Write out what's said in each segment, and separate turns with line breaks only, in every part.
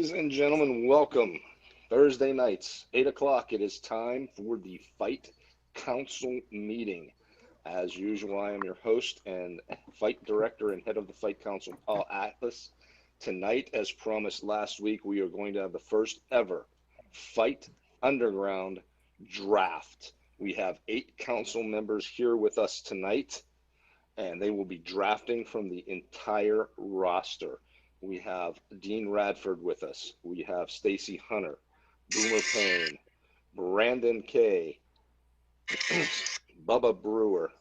Ladies and gentlemen, welcome. Thursday nights, 8 o'clock. It is time for the Fight Council meeting. As usual, I am your host and fight director and head of the Fight Council, Paul Atlas. Tonight, as promised last week, we are going to have the first ever Fight Underground draft. We have 8 council members here with us tonight, and they will be drafting from the entire roster. We have Dean Radford with us. We have Stacy Hunter, Boomer Payne, Brandon Kay, Bubba Brewer,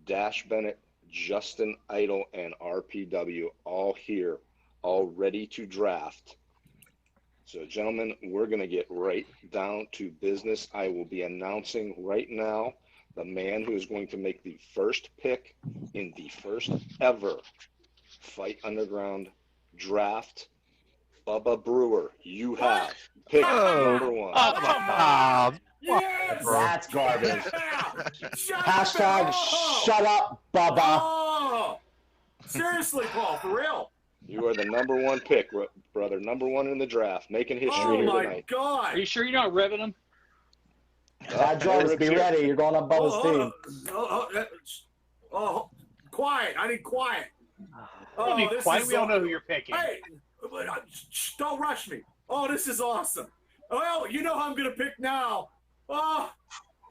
Dash Bennett, Justin Idle, and RPW, all here, all ready to draft. So, gentlemen, we're going to get right down to business. I will be announcing right now the man who is going to make the first pick in the first ever Fight Underground draft. Bubba Brewer, you have pick number 1.
Yes!
That's garbage.
Hashtag
shut up, Bubba.
Oh! Seriously, Paul, for real.
You are the number 1 pick, brother. Number 1 in the draft, making history
Oh
here
my
tonight.
God!
Are you sure you're not revving him?
Joyce, be ready. You're going on Bubba's team.
Quiet. I need quiet. This
Quiet.
is
We all know who you're picking.
Hey, don't rush me. Oh, this is awesome. Well, you know how I'm going to pick now. Oh,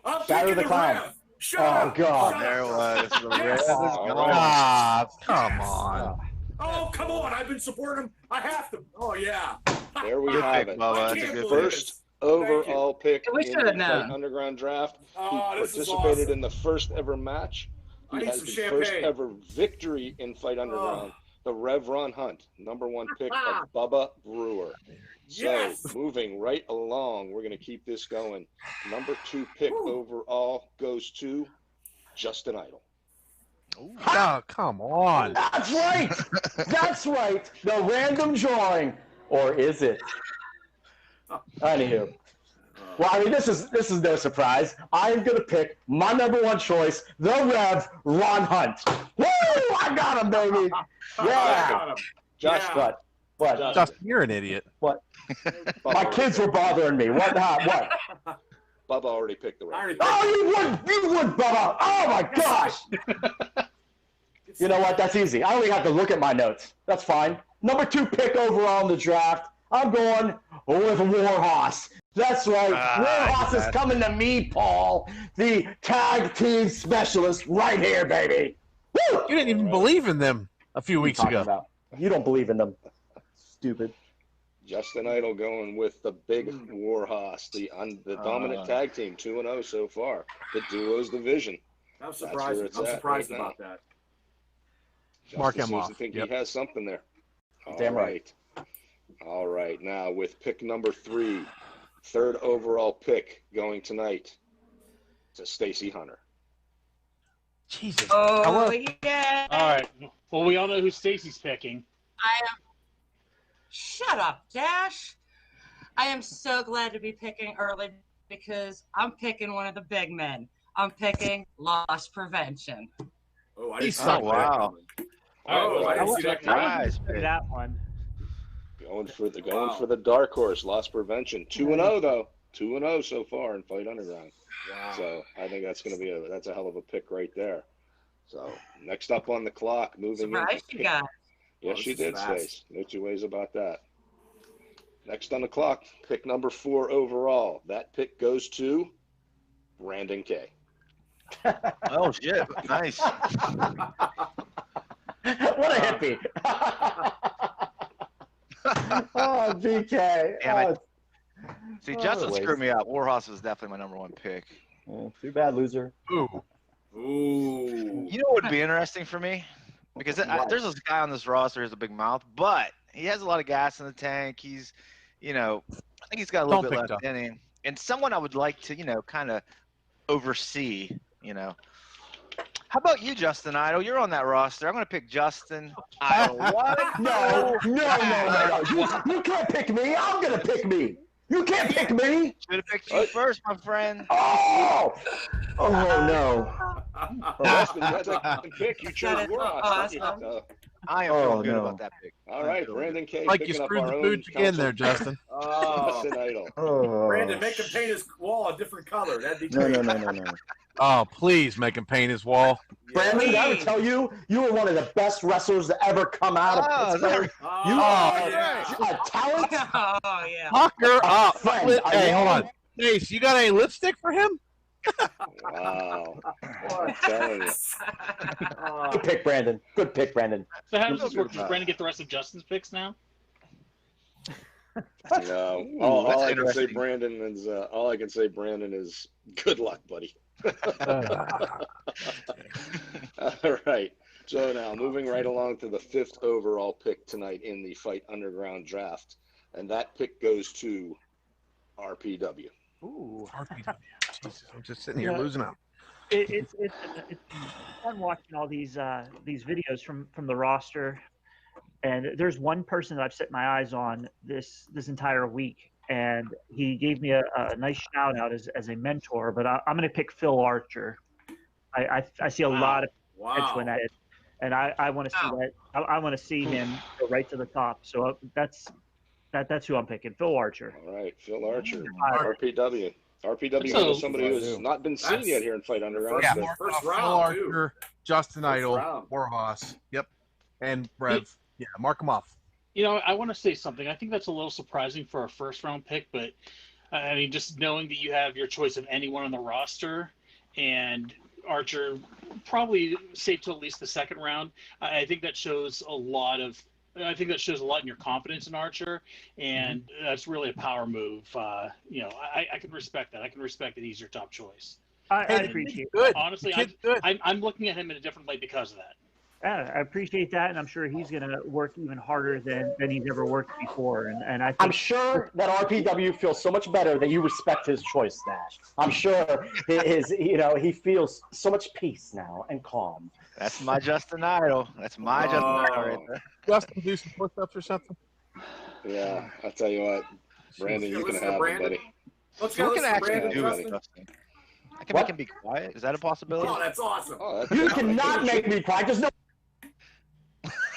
I'm
Shadow
picking
the Clown.
Rev. Shut up.
God.
Shut
There
up.
it was.
Yes.
Come on.
Oh, come on. I've been supporting him. I have to. Oh, yeah.
There we
Good
have
pick,
it.
Bubba.
I
That's a
can't
good
believe
pick.
First overall pick
We
in
should
the
have known.
Fight Underground draft.
Oh,
He
this is
participated
awesome.
in the first ever match.
I
He
need
has
some
the
champagne.
first ever victory in Fight Underground. The Rev Ron Hunt, number 1 pick of Bubba Brewer. So,
Yes.
moving right along, we're going to keep this going. Number 2 pick overall goes to Justin Idle.
Oh, come on.
That's right. That's right. The random drawing. Or is it? Anywho. Well, I mean, this is no surprise. I'm going to pick my number 1 choice, the Rev Ron Hunt. Woo! I got him, baby. Yeah.
Josh,
Yeah.
What?
Justin, you're an idiot.
What?
Bubba
My kids were bothering me. What?
Bubba already picked the
I already
Rev.
Oh, you would, Bubba. Oh, my gosh. You know what? That's easy. I only have to look at my notes. That's fine. Number 2 pick overall in the draft. I'm going with Warhorse. That's right. Warhorse is coming to me, Paul. The tag team specialist right here, baby. Woo!
You didn't even believe in them a few weeks ago.
About? You don't believe in them. Stupid.
Justin Idle going with the big Warhorse, the dominant tag team, 2-0 so far. The duos division.
I'm
That's where
surprised.
it's
I'm
at
surprised
right
about that.
Mark
Justin
him
seems to
off.
think
Yep.
he has something there.
Damn right.
All right. Now with pick number 3, 3rd overall pick going tonight to Stacy Hunter.
Jesus.
Oh, yeah.
All right. Well, we all know who Stacy's picking.
Shut up, Dash. I am so glad to be picking early because I'm picking one of the big men. I'm picking loss prevention.
Oh, I
He
didn't see
sucked.
that
Wow.
coming.
All
Oh,
right,
I didn't see that coming.
Nice.
That one.
Going for the dark horse, loss prevention. 2-0 though. 2-0 so far in Fight Underground.
Wow.
So I think that's going to be that's a hell of a pick right there. So next up on the clock, moving
Surprise,
in.
you guys.
Yes,
Oh,
she
this is
did,
fast.
Stace. No 2 ways about that. Next on the clock, pick number 4 overall. That pick goes to Brandon Kay.
Oh, shit. Nice.
What a hippie. Oh, BK.
Damn it.
Oh,
See,
Oh,
Justin
wait.
screwed me up. Warhorse was definitely my number 1 pick.
too bad, loser.
Ooh.
Ooh.
You know what would be interesting for me? Because there's this guy on this roster who has a big mouth, but he has a lot of gas in the tank. He's, I think he's got a little Don't bit pick left in him. And someone I would like to, kind of oversee, How about you, Justin Idle? You're on that roster. I'm going to pick Justin Idle. What?
No. You can't pick me. I'm going to pick me. You can't pick me.
Should have picked you first, my friend.
Oh no.
Austin, that's a pick. You chose
That is
Warhorse.
awesome.
I am
Oh,
feeling good
no.
about that pick.
All right, Brandon K.
Like you
picking up
screwed
our
the
own
boots again there,
council
Justin.
Oh,
Justin Idol.
Oh.
Brandon, make him paint his wall a different color. That'd be
No,
great.
no.
Oh, please make him paint his wall.
Yeah.
Brandon, did I ever tell you you were one of the best wrestlers to ever come out of
Oh, is that
Pittsburgh?
Oh,
You
yeah.
You got talent.
Oh yeah.
Pucker up.
Friend, I
Hey, hold
love-
on. Ace, you got any lipstick for him?
Wow. I'm telling you.
Oh.
Good pick, Brandon. Good pick, Brandon.
So how does this
Feel
work?
good
Does
about
Brandon get the rest of Justin's picks now?
No,
Ooh,
all
that's
I can say,
interesting.
Brandon, is good luck, buddy. All right. So now moving right along to the 5th overall pick tonight in the Fight Underground draft, and that pick goes to RPW.
Ooh.
RPW. Jesus, I'm just sitting here losing out.
It's fun watching all these videos from the roster, and there's one person that I've set my eyes on this entire week, and he gave me a nice shout out as a mentor. But I'm going to pick Phil Archer. I see a lot of potential in that, and I want to see that. I want to see him go right to the top. So that's who I'm picking, Phil Archer.
All right, Phil Archer,
Archer.
RPW. RPW
So-
is somebody who has not been seen
That's-
yet here in Fight Underground.
Yeah.
so-
First
Phil
round, too.
Archer, Justin Idol,
round.
Warhorse. Yep. And Brev. Yeah, mark them off.
You know, I want to say something. I think that's a little surprising for a first round pick, but I mean, just knowing that you have your choice of anyone on the roster and Archer probably safe to at least the second round, I think that shows a lot of. I think that shows a lot in your confidence in Archer, and that's really a power move. You know, I can respect that. I can respect that he's your top choice.
I
Hey,
appreciate it.
Good.
Honestly,
The kid's good.
I'm looking at him in a different light because of that.
Yeah, I appreciate that, and I'm sure he's going to work even harder than he's ever worked before. And I
I'm
think
sure that RPW feels so much better that you respect his choice, Nash. I'm sure he feels so much peace now and calm.
That's my Justin Idol. That's my Justin Idol right there.
Justin, do some push-ups or something?
Yeah, I'll tell you what, Brandon, you can
Listen to
have him,
Brandon.
buddy.
Let's
We
go
can
listen to
actually
Brandon,
do
Justin.
it, Justin. I can
What?
make him be quiet. Is that a possibility?
Oh, that's awesome.
Oh, that's
You cannot make me quiet. There's no.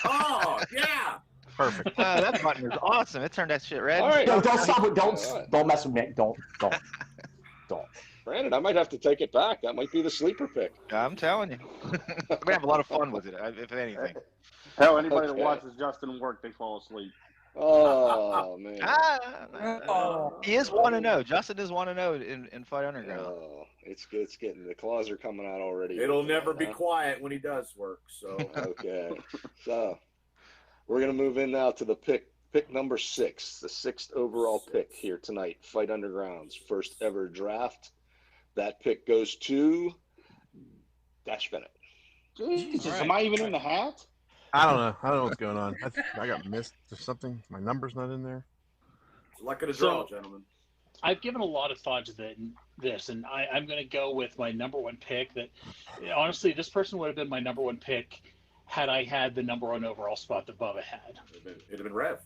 Oh, yeah.
Perfect.
Wow, that button is awesome. It turned that shit red.
All right.
No, don't stop it. Don't
All right.
don't mess with me. Don't.
Brandon, I might have to take it back. That might be the sleeper pick.
I'm telling you. We're gonna have a lot of fun with it, if anything.
Hell, anybody
Okay.
that watches Justin work, they fall asleep.
Oh man.
He is 1-0. Justin is 1-0 in Fight Underground.
Oh, it's good. It's getting the claws are coming out already.
It'll never be
Huh?
quiet when he does work. So
Okay. So we're gonna move in now to the pick number 6, the 6th overall pick here tonight. Fight Underground's first ever draft. That pick goes to Dash Bennett.
Jesus,
All right.
am I even in the hat?
I don't know what's going on. I got missed or something. My number's not in there.
luck of the draw,
So-
gentlemen.
I've given a lot of thought to this, and I'm going to go with my number one pick. That honestly, this person would have been my number one pick had I had the number one overall spot that Bubba had.
It'd have been Rev.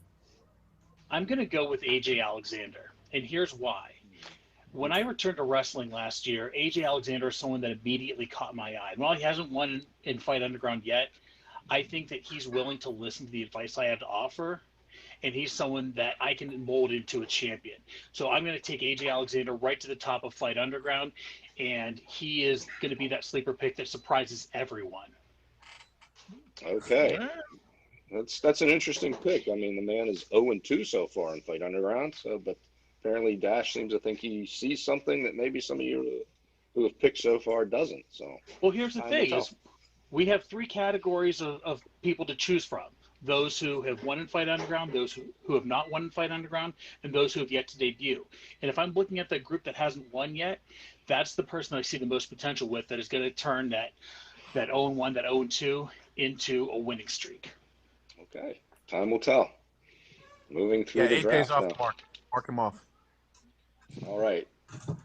I'm going to go with AJ Alexander, and here's why. When I returned to wrestling last year, AJ Alexander is someone that immediately caught my eye. While he hasn't won in Fight Underground yet, I think that he's willing to listen to the advice I have to offer, and he's someone that I can mold into a champion. So I'm going to take AJ Alexander right to the top of Fight Underground, and he is going to be that sleeper pick that surprises everyone.
Okay. That's an interesting pick. I mean, the man is 0-2 so far in Fight Underground. So, but apparently Dash seems to think he sees something that maybe some of you who have picked so far doesn't. So,
Well, here's the
Time
thing:
will
is we have 3 categories of people to choose from: those who have won in Fight Underground, those who have not won in Fight Underground, and those who have yet to debut. And if I'm looking at the group that hasn't won yet, that's the person I see the most potential with that is going to turn that 0-1, that 0-2 into a winning streak.
okay, time will tell. Moving through
Yeah,
the
8
draft
days off
now.
the mark. Mark him off.
All right,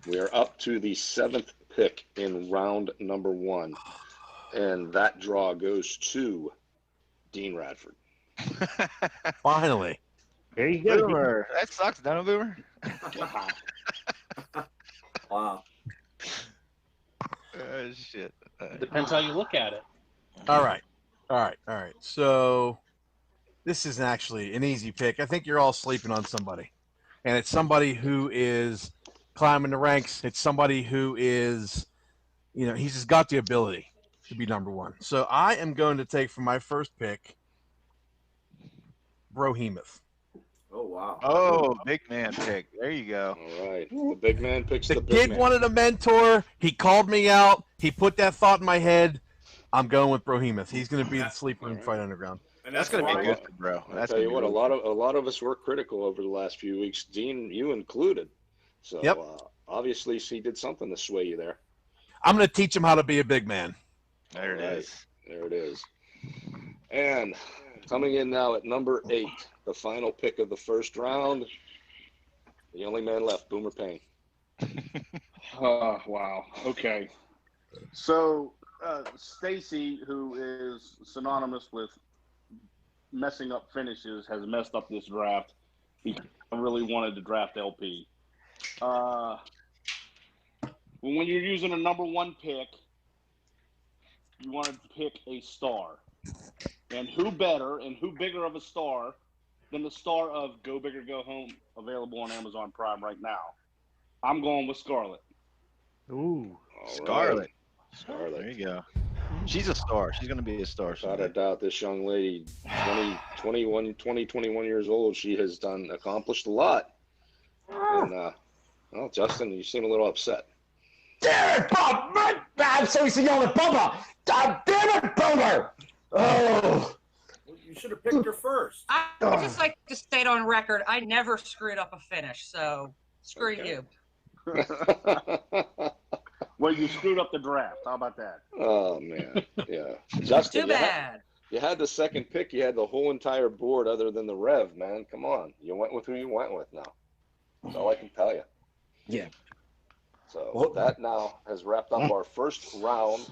we are up to the 7th pick in round number 1, and that draw goes to Dean Radford.
Finally.
there you go.
Boomer. That sucks, don't it, Boomer?
Wow.
Oh, shit.
Depends how you look at it.
All right. All right. So this isn't actually an easy pick. I think you're all sleeping on somebody, and it's somebody who is climbing the ranks. It's somebody who is, he's just got the ability to be number one. So I am going to take for my first pick, Brohemoth.
Oh wow.
Oh, big man pick. There you go.
All right. The big man picks the
The
big
kid
man.
wanted a mentor. He called me out. He put that thought in my head. I'm going with Brohemoth. He's going to be the sleeper in Fight Underground.
And
That's gonna be
why-
good, bro.
I'll
That's
tell you
gonna
what,
be
a lot of us were critical over the last few weeks, Dean, you included. So
Yep.
Obviously he did something to sway you there.
I'm going to teach him how to be a big man.
There it
All right.
is.
There it is. And coming in now at number 8, the final pick of the first round, the only man left, Boomer Payne.
Wow. Okay. So, Stacy, who is synonymous with messing up finishes, has messed up this draft. He really wanted to draft LP. When you're using a number 1 pick, you wanted to pick a star. And who better and who bigger of a star than the star of Go Big or Go Home, available on Amazon Prime right now? I'm going with Scarlett.
Ooh.
All
Scarlett.
right. Scarlett.
There you go. She's a star. She's gonna be a star.
Without a doubt, this young lady, 21 years old, she has accomplished a lot. And, well, Justin, you seem a little upset.
Damn it, Bob! I'm seriously yelling at Bubba! God damn it, Boomer! Oh.
You should have picked her first.
I just like to state on record, I never screwed up a finish, so screw
Okay.
you.
Well, you screwed up the draft. How about that?
Oh, man. Yeah. Justin,
Too bad.
you had the second pick. You had the whole entire board other than the Rev, man. Come on. You went with who you went with now. That's all I can tell you.
Yeah.
So that now has wrapped up our first round.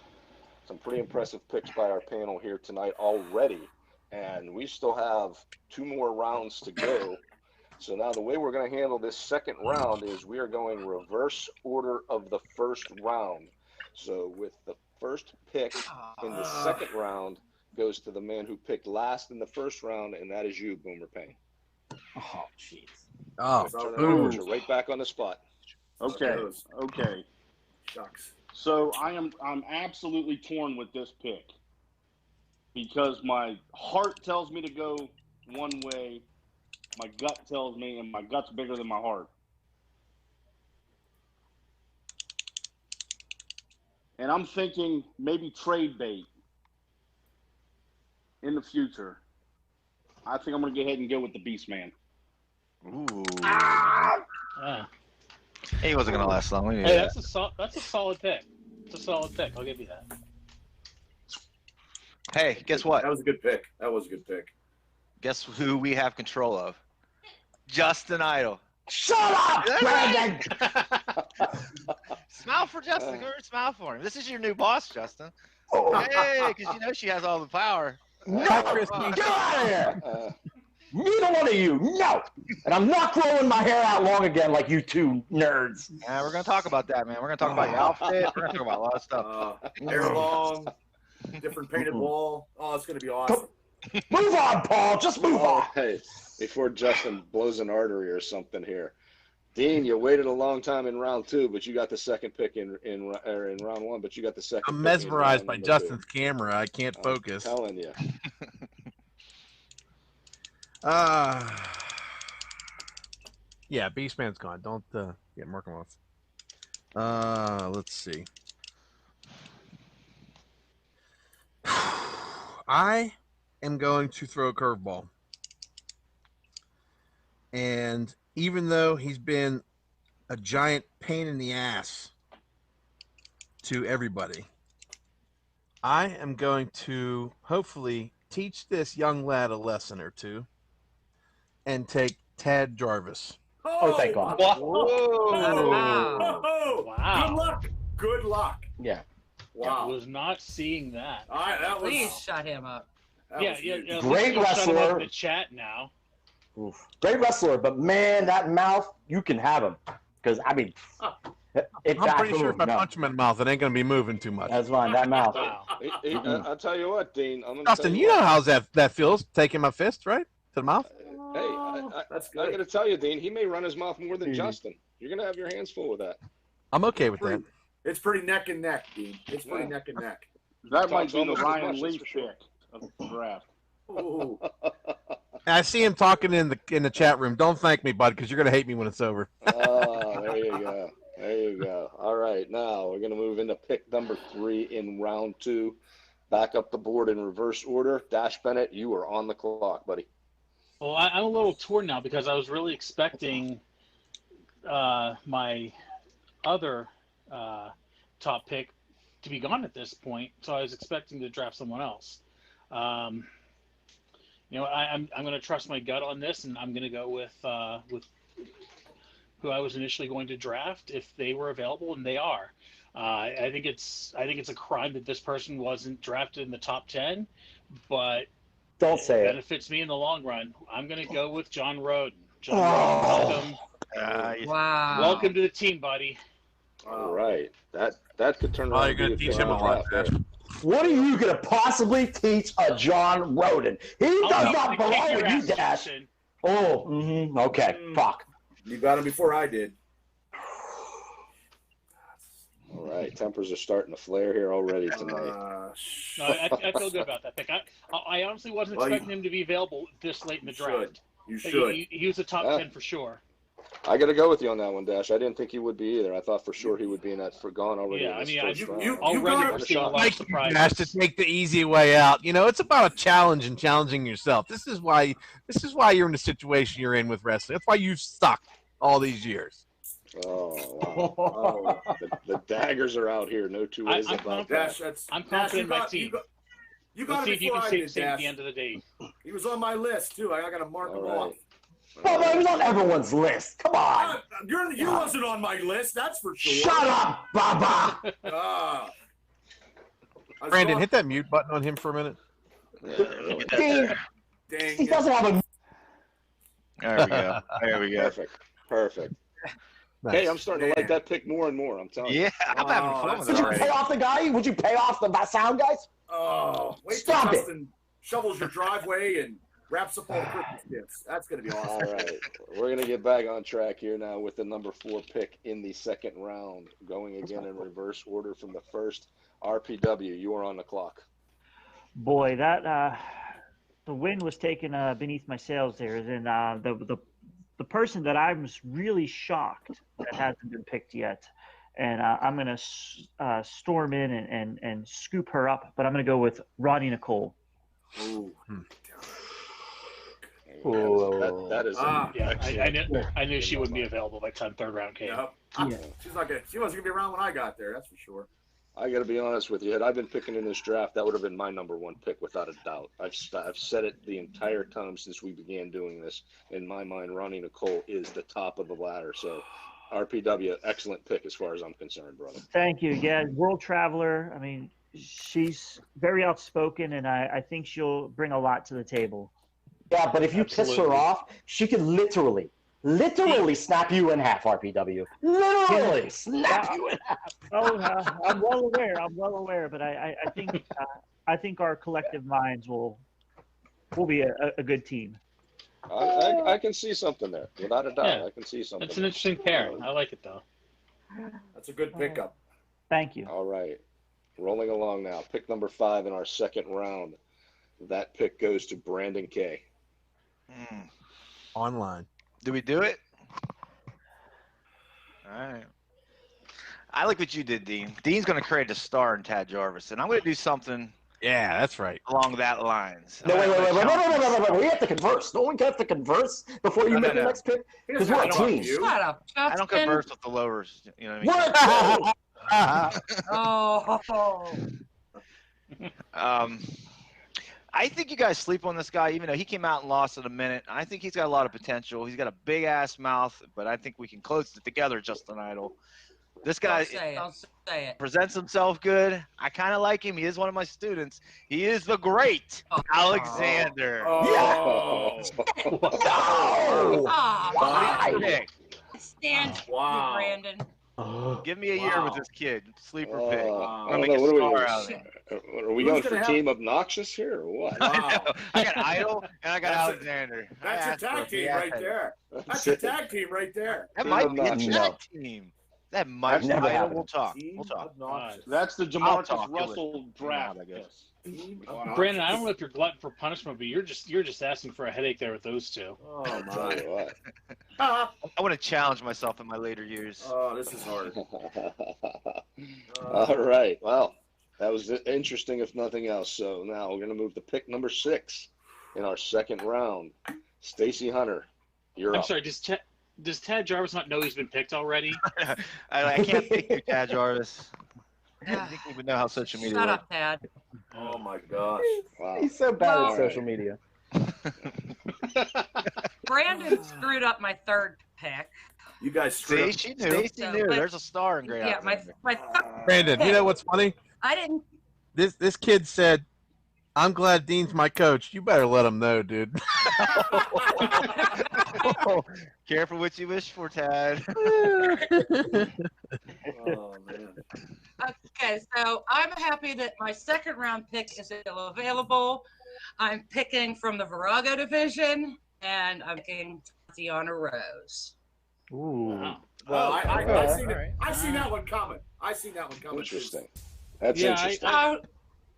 Some pretty impressive picks by our panel here tonight already. And we still have 2 more rounds to go. So now the way we're going to handle this second round is we are going reverse order of the first round. So with the first pick in the second round goes to the man who picked last in the first round, and that is you, Boomer Payne.
Oh, jeez.
Oh,
So,
Put you right back on the spot.
Okay.
Shucks.
So I'm absolutely torn with this pick because my heart tells me to go one way, my gut tells me, and my gut's bigger than my heart. And I'm thinking maybe trade bait in the future. I think I'm going to go ahead and go with the Beast Man.
Ooh.
Ah.
He wasn't gonna last long. We knew
Hey,
that.
that's a solid pick. It's a solid pick. I'll give you that.
Hey, guess what?
That was a good pick.
Guess who we have control of? Justin Idol.
Shut up, Brandon!
Smile for Justin. Go ahead and smile for him. This is your new boss, Justin.
Oh,
Hey, because you know she has all the power.
no! Get out of here! Neither one of you, no! And I'm not growing my hair out long again like you two nerds.
Yeah, we're gonna talk about that, man. We're gonna talk about your outfit. We're gonna talk about a lot of stuff.
Hair long, different painted wall. Oh, it's gonna be awesome.
Move on, Paul. Just move on.
Hey, before Justin blows an artery or something here. Dean, you waited a long time in round 2, but you got the second pick in round 1, but you got the second
I'm
pick in
mesmerized
round
by
number
Justin's camera. I can't
2.
focus.
I'm telling you.
Yeah, Beastman's gone. Don't get Merkelmoth. Let's see. I am going to throw a curveball. And even though he's been a giant pain in the ass to everybody, I am going to hopefully teach this young lad a lesson or two and take Tad Jarvis.
Oh, thank God.
Wow.
Wow.
Good luck.
Yeah.
I was not seeing that.
All right, that was.
Please shut him up.
Yeah.
Great
let's shut him up
wrestler.
in the chat now.
Oof. Great wrestler, but man, that mouth, you can have him. Because, I mean,
I'm pretty sure if I punch him in the mouth, it ain't gonna be moving too much.
That's fine. That mouth.
Wow.
I'll tell you what, Dean. I'm gonna
Justin,
tell
you know
what.
how that feels, taking my fist right to the mouth.
Hey, I
That's
got
good.
to tell you, Dean. He may run his mouth more than Justin. You're gonna have your hands full with that.
I'm okay with that.
It's pretty neck and neck, Dean. It's pretty neck and neck.
That might
Talks
be the
almost as
Ryan
much, that's
Lee
for sure.
pick of the draft.
Ooh.
I see him talking in the chat room. Don't thank me, bud, because you're gonna hate me when it's over.
Oh, there you go. There you go. All right, now we're going to move into pick number 3 in round 2. Back up the board in reverse order. Dash Bennett, you are on the clock, buddy.
Well, I'm a little torn now because I was really expecting my other top pick to be gone at this point, so I was expecting to draft someone else. I'm going to trust my gut on this, and I'm going to go with who I was initially going to draft if they were available, and they are. I think it's a crime that this person wasn't drafted in the top 10, but
Don't say
it
it.
benefits me in the long run. I'm going to go with John Roden. John
Oh.
Roden, welcome,
Wow.
welcome to the team, buddy.
All right. That could turn
Oh,
around
you're gonna
to be
teach
a
him a lot,
draft,
Dash.
What are you going to possibly teach a John Roden? He does not belong with you, Dash. Oh, okay. Fuck.
You got him before I did.
All right. Tempers are starting to flare here already tonight.
No, I feel good about that pick. I honestly wasn't expecting him to be available this late in the draft.
You should.
He was a top 10 for sure.
I got to go with you on that one, Dash. I didn't think he would be either. I thought for sure he would be in that for gone already.
Yeah,
in this
I mean,
first round.
already
got
we're
it.
seeing a lot of
Like you,
surprises.
Dash, to take the easy way out. You know, it's about a challenge and challenging yourself. This is why you're in the situation you're in with wrestling. That's why you've stuck all these years.
Oh, wow. The daggers are out here. No two ways
I'm
about
Dash,
that.
that's
I'm confident in my
Dash,
team.
You
Let's
got
see
it
if you
before
can
I
save
did,
at
Dash.
the end of the day.
He was on my list too. I got to mark him
All
off.
Well, but he was on everyone's list. Come on.
You wasn't on my list, that's for sure.
Shut up, Baba.
Ah. I was
Brandon,
going-
hit that mute button on him for a minute.
Dean,
Dang
he
it.
doesn't have a.
There we go. There we go.
Perfect.
Nice.
Hey, I'm starting to like that pick more and more. I'm telling you.
Yeah, I'm having fun with
Would
it
you
already.
pay off the guy? Would you pay off the sound guys?
Oh, wait till
Stop it.
Justin shovels your driveway and wraps up all the Christmas gifts. That's going to be awesome.
All right. We're going to get back on track here now with the number 4 pick in the second round. Going again in reverse order from the first. RPW, you are on the clock.
Boy, that the wind was taken beneath my sails there. And the person that I'm really shocked that hasn't been picked yet, and I'm going to storm in and scoop her up, but I'm going to go with Ronnie Nicole.
Ooh.
That is
Yeah, I knew she wouldn't be available by the time third round came.
Yep.
Yeah.
She wasn't going to be around when I got there, that's for sure.
I got to be honest with you. Had I been picking in this draft, that would have been my number 1 pick without a doubt. I've said it the entire time since we began doing this. In my mind, Ronnie Nicole is the top of the ladder. So, RPW, excellent pick as far as I'm concerned, brother.
Thank you. Yeah, world traveler. I mean, she's very outspoken, and I think she'll bring a lot to the table.
Yeah, but if you piss
Absolutely.
her off, she can literally snap you in half, RPW. Literally snap you in half.
Oh, I'm well aware, but I think our collective minds will be a good team.
I can see something there, without a doubt.
Yeah.
I can see something.
That's an interesting pairing. I like it though.
That's a good pickup.
Thank you.
All right. Rolling along now. Pick number 5 in our second round. That pick goes to Brandon K.
Online.
Do we do it? All right. I like what you did, Dean. Dean's going to create a star in Tad Jarvis, and I'm going to do something
Yeah, that's right.
along that lines.
No, wait. We have to converse. No one has to converse before you make the next pick. Because we're a team.
You.
Shut up, Justin.
I don't converse with the lowers. You know what I mean?
We're a team.
Oh.
I think you guys sleep on this guy, even though he came out and lost in a minute. I think he's got a lot of potential. He's got a big ass mouth, but I think we can close it together, Justin Idol. This guy
Don't say it.
presents himself good. I kind of like him. He is one of my students. He is the great Alexander.
Oh.
No!
Ah,
Why?
Nick.
stand
Wow.
you, Brandon.
Give me a year with this kid. Sleeper pick.
I
I'm
don't
gonna
know.
make a
What
star out of him.
are we
Who's
going
gonna
for
have-
Team Obnoxious here or what?
Wow.
I got Idol and I got
That's
Alexander.
That's your tag team right there. That's your tag team right there.
That
Team
might be a
Obnoxious.
tag team. That might be
never
Idol.
happened.
We'll talk.
Team
We'll talk.
Obnoxious.
That's the
I'll
Jamarcus
talk.
Russell draft.
I guess.
Team
Brandon, I don't know
Obnoxious.
if you're glutton for punishment, but you're just asking for a headache there with those two.
Oh
Tell
my.
you what.
I want to challenge myself in my later years.
Oh, this is hard.
All right. Well, that was interesting, if nothing else. So now we're going to move to pick number 6 in our second round. Stacy Hunter, you're
I'm
up.
sorry. Does Tad Jarvis not know he's been picked already?
I can't pick you, Tad Jarvis. I don't think we would know how social media
Shut
works.
up, Dad.
Oh my gosh.
Wow.
He's so bad
Well-
at social media.
Brandon screwed up my third pick.
You guys screwed
See,
up.
she knew.
So,
There's
but-
a star in Great
Yeah, my
Alexander.
Brandon, you know what's funny?
I didn't.
This kid said, "I'm glad Dean's my coach." You better let him know, dude.
Careful what you wish for, Tad.
Oh man.
Okay, so I'm happy that my second round pick is still available. I'm picking from the Virago division, and I'm picking Tatiana Rose.
Ooh.
Wow.
Well, I
okay.
seen it. I seen that one coming. I seen that one coming.
Interesting. That's
Yeah,
interesting.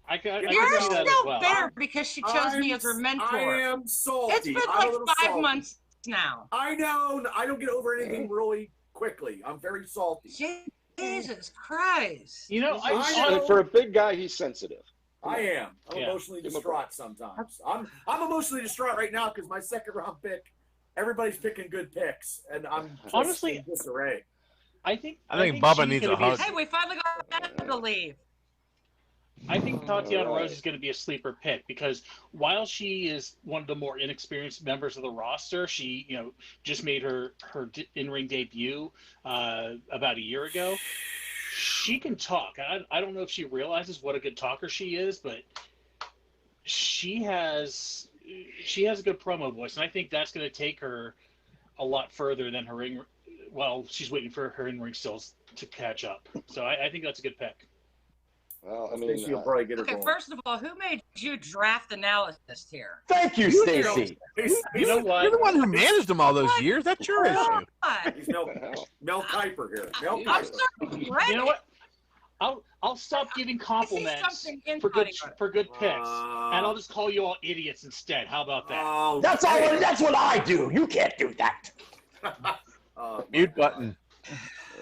I can
You're
see that as
still
well.
bitter because she chose me as her
I
mentor.
am salty.
It's been
I'm a
like
little
5
salty.
months now.
I know. I don't get over anything really quickly. I'm very salty.
Jesus Christ.
You know,
I
I,
know.
For a big guy, he's sensitive.
I am. I'm
Yeah.
emotionally
Give him a
distraught sometimes. I'm emotionally distraught right now because my second round pick, everybody's picking good picks, and I'm just
Honestly,
in disarray.
I think
Bubba
she's
needs
gonna
a
be
hug.
Hey, we finally got that to leave.
I think Tatiana
All right.
Rose is going to be a sleeper pick because while she is one of the more inexperienced members of the roster, she just made her in-ring debut about a year ago. She can talk. I don't know if she realizes what a good talker she is, but she has a good promo voice, and I think that's going to take her a lot further than her ring. Well, she's waiting for her in-ring skills to catch up. So I think that's a good pick.
Well, I
Stacey
mean,
will probably get her
Okay,
going.
first of all, who made you draft analysis here?
Thank you,
You
Stacy.
You know what?
You're the one who managed them all those years. That's your issue.
God,
He's Mel,
what the hell?
Mel Kiper here. Mel
I'm
Kiper.
starting to regret
You know
it.
what? I'll stop giving compliments
something in
for good
funny.
for good picks, and I'll just call you all idiots instead. How about that?
Oh,
That's all. That's what I do. You can't do that.
Oh,
Mute
my God.
button.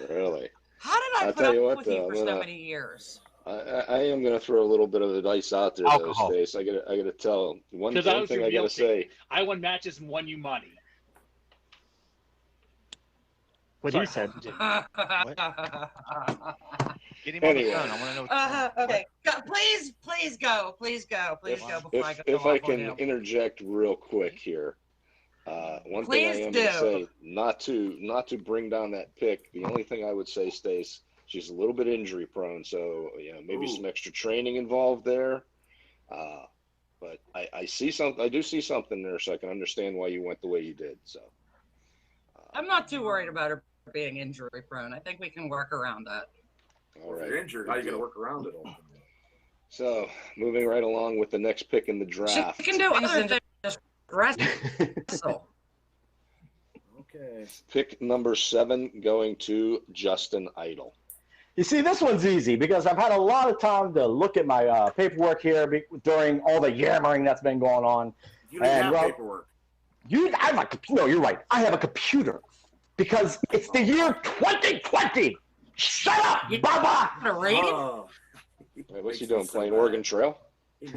Really?
How did I
I'll
put
tell you
up
what,
with you
though,
for
I'm
so
gonna-
many years?
I am going to throw a little bit of advice out there,
Alcohol.
though, Stace. I got to tell one
Because I
thing
was
I got
revealed
to say.
I won matches and won you money.
What
Sorry.
he said.
Get him
Anyway.
on the phone. I want to know what's
Okay, please go before I go
If
off
I
on
can
him.
interject real quick here, one thing I
Please
am going to
do.
say, not to bring down that pick. The only thing I would say, Stace, she's a little bit injury prone, so maybe
Ooh.
some extra training involved there. But I see something. I do see something there, so I can understand why you went the way you did. So
I'm not too worried about her being injury prone. I think we can work around that.
all
If
right.
you're injured, how you going to work around it all?
So moving right along with the next pick in the draft.
She can do other things than just wrestle.
Okay.
Pick number 7 going to Justin Idol.
You see, this one's easy because I've had a lot of time to look at my paperwork here during all the yammering that's been going on.
You didn't
And,
have
well,
paperwork.
No, you're right. I have a computer because it's the year 2020. Shut up, Bubba.
To read it?
Oh.
Wait, what's he doing? Playing Oregon Trail?
It's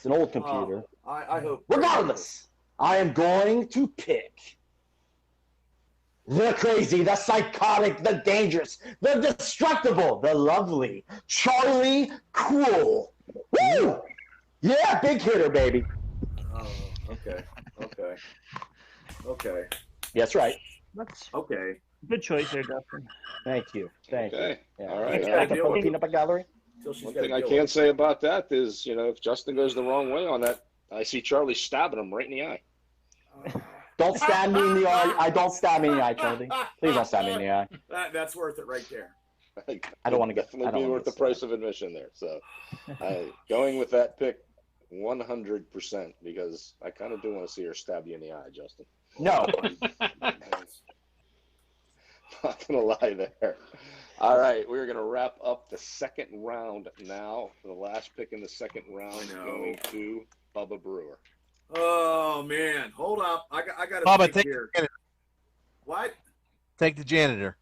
an old computer.
I hope.
Regardless, I am going to pick the crazy, the psychotic, the dangerous, the destructible, the lovely Charlie Cool. Woo! Yeah, big hitter, baby.
Oh, okay.
That's right.
That's
Okay.
a good choice there, Dustin.
Thank you. Thank you.
Okay.
Yeah.
All right.
Like a
deal with
peanut butter gallery.
Till she's
One
got
thing
a
I
deal
can
with
say about that is, if Justin goes the wrong way on that, I see Charlie stabbing him right in the eye.
it.
Don't stab me in the eye. Don't stab me in the eye, Trinity. Please don't stab me in the eye.
That's worth it right there.
I don't want to get.
Definitely be worth the price of admission there. So, going with that pick 100% because I kind of do want to see her stab you in the eye, Justin.
No.
Not gonna lie there. All right, we're gonna wrap up the second round now. The last pick in the second round going to Bubba Brewer.
Oh man, hold up! I got
Bubba,
pick
take
here.
the janitor.
What?
Take the janitor.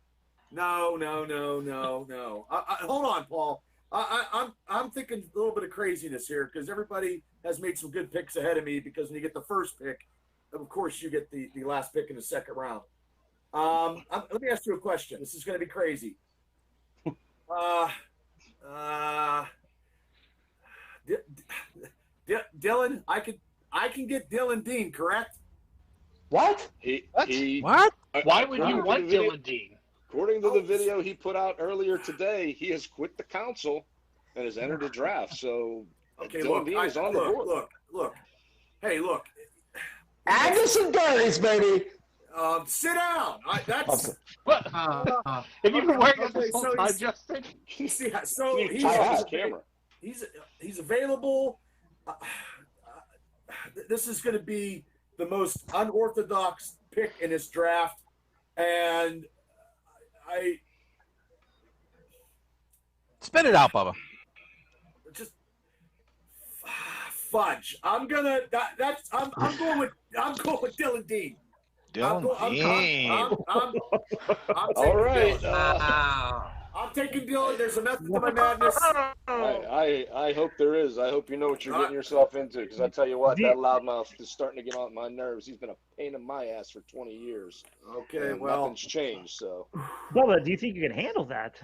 No. Hold on, Paul. I'm thinking a little bit of craziness here because everybody has made some good picks ahead of me. Because when you get the first pick, of course you get the last pick in the second round. Let me ask you a question. This is going to be crazy. Dylan, I can get Dylan Dean, correct?
What?
What?
Why would you want Dylan Dean?
According to the video he put out earlier today, he has quit the council and has entered the draft. So
Okay,
Dylan Dean is on the board.
Look. Hey, look.
Agnes and Dirties, baby.
Sit down. That's.
What? Have you been wearing it this whole time, Justin?
Yeah, so
He's off his camera.
He's available. This is going to be the most unorthodox pick in this draft, and I
spit it out, Bubba.
just fudge. I'm going with Dylan Dean.
Dylan Dean.
All right.
I'm taking Dylan. There's a method to my madness.
I hope there is. I hope you know what you're getting yourself into, because I tell you what, that loudmouth is starting to get on my nerves. He's been a pain in my ass for 20 years.
Okay,
and
well,
nothing's changed. So,
Bubba, do you think you can handle that?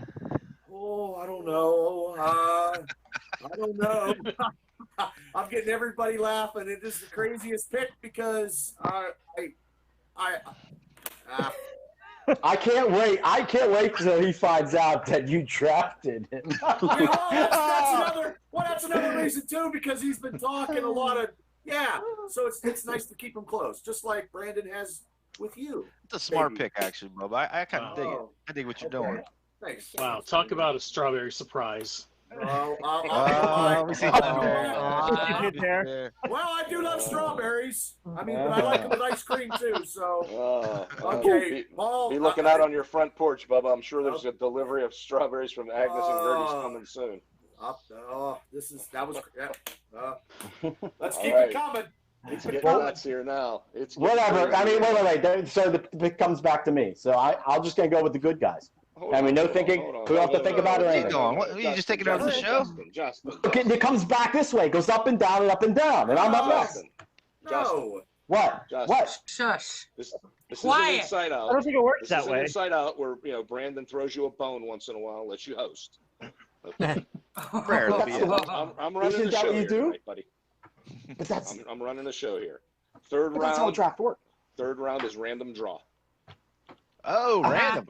Oh, I don't know. I don't know. I'm getting everybody laughing. It is the craziest pick because
I can't wait. I can't wait till he finds out that you drafted him.
That's another reason too, because he's been talking a lot of So it's nice to keep him close, just like Brandon has with you.
It's a smart pick, actually, Bubba. I kind of dig it. I dig what you're doing.
Thanks.
Wow, talk about a strawberry surprise.
Well,
we see that there.
Well, I do love strawberries. I mean, but I like them with ice cream too. So, okay, Paul.
Be looking out on your front porch, Bubba. I'm sure there's a delivery of strawberries from Agnes and Gertie's coming soon.
Let's keep it coming.
It's getting nuts here now. It's
whatever. I mean, wait. So the pick comes back to me. So I'll just gonna go with the good guys. No thinking. We don't have to think about it or anything.
What, you just taking over the show?
Justin.
Okay, it comes back this way. It goes up and down and up and down. And I'm up next.
No.
What?
Justin.
What?
Shush.
This is
Quiet.
an inside out.
I don't think it works
This
that
is an
way.
inside out where Brandon throws you a bone once in a while and lets you host. Okay.
Rare,
That's the way-
I'm running
Isn't
the
that
show
what you
here
do?
tonight, buddy.
But that's
I'm running the show here. Third
but that's how a
round.
draft works.
Third round is random draw.
Oh, random.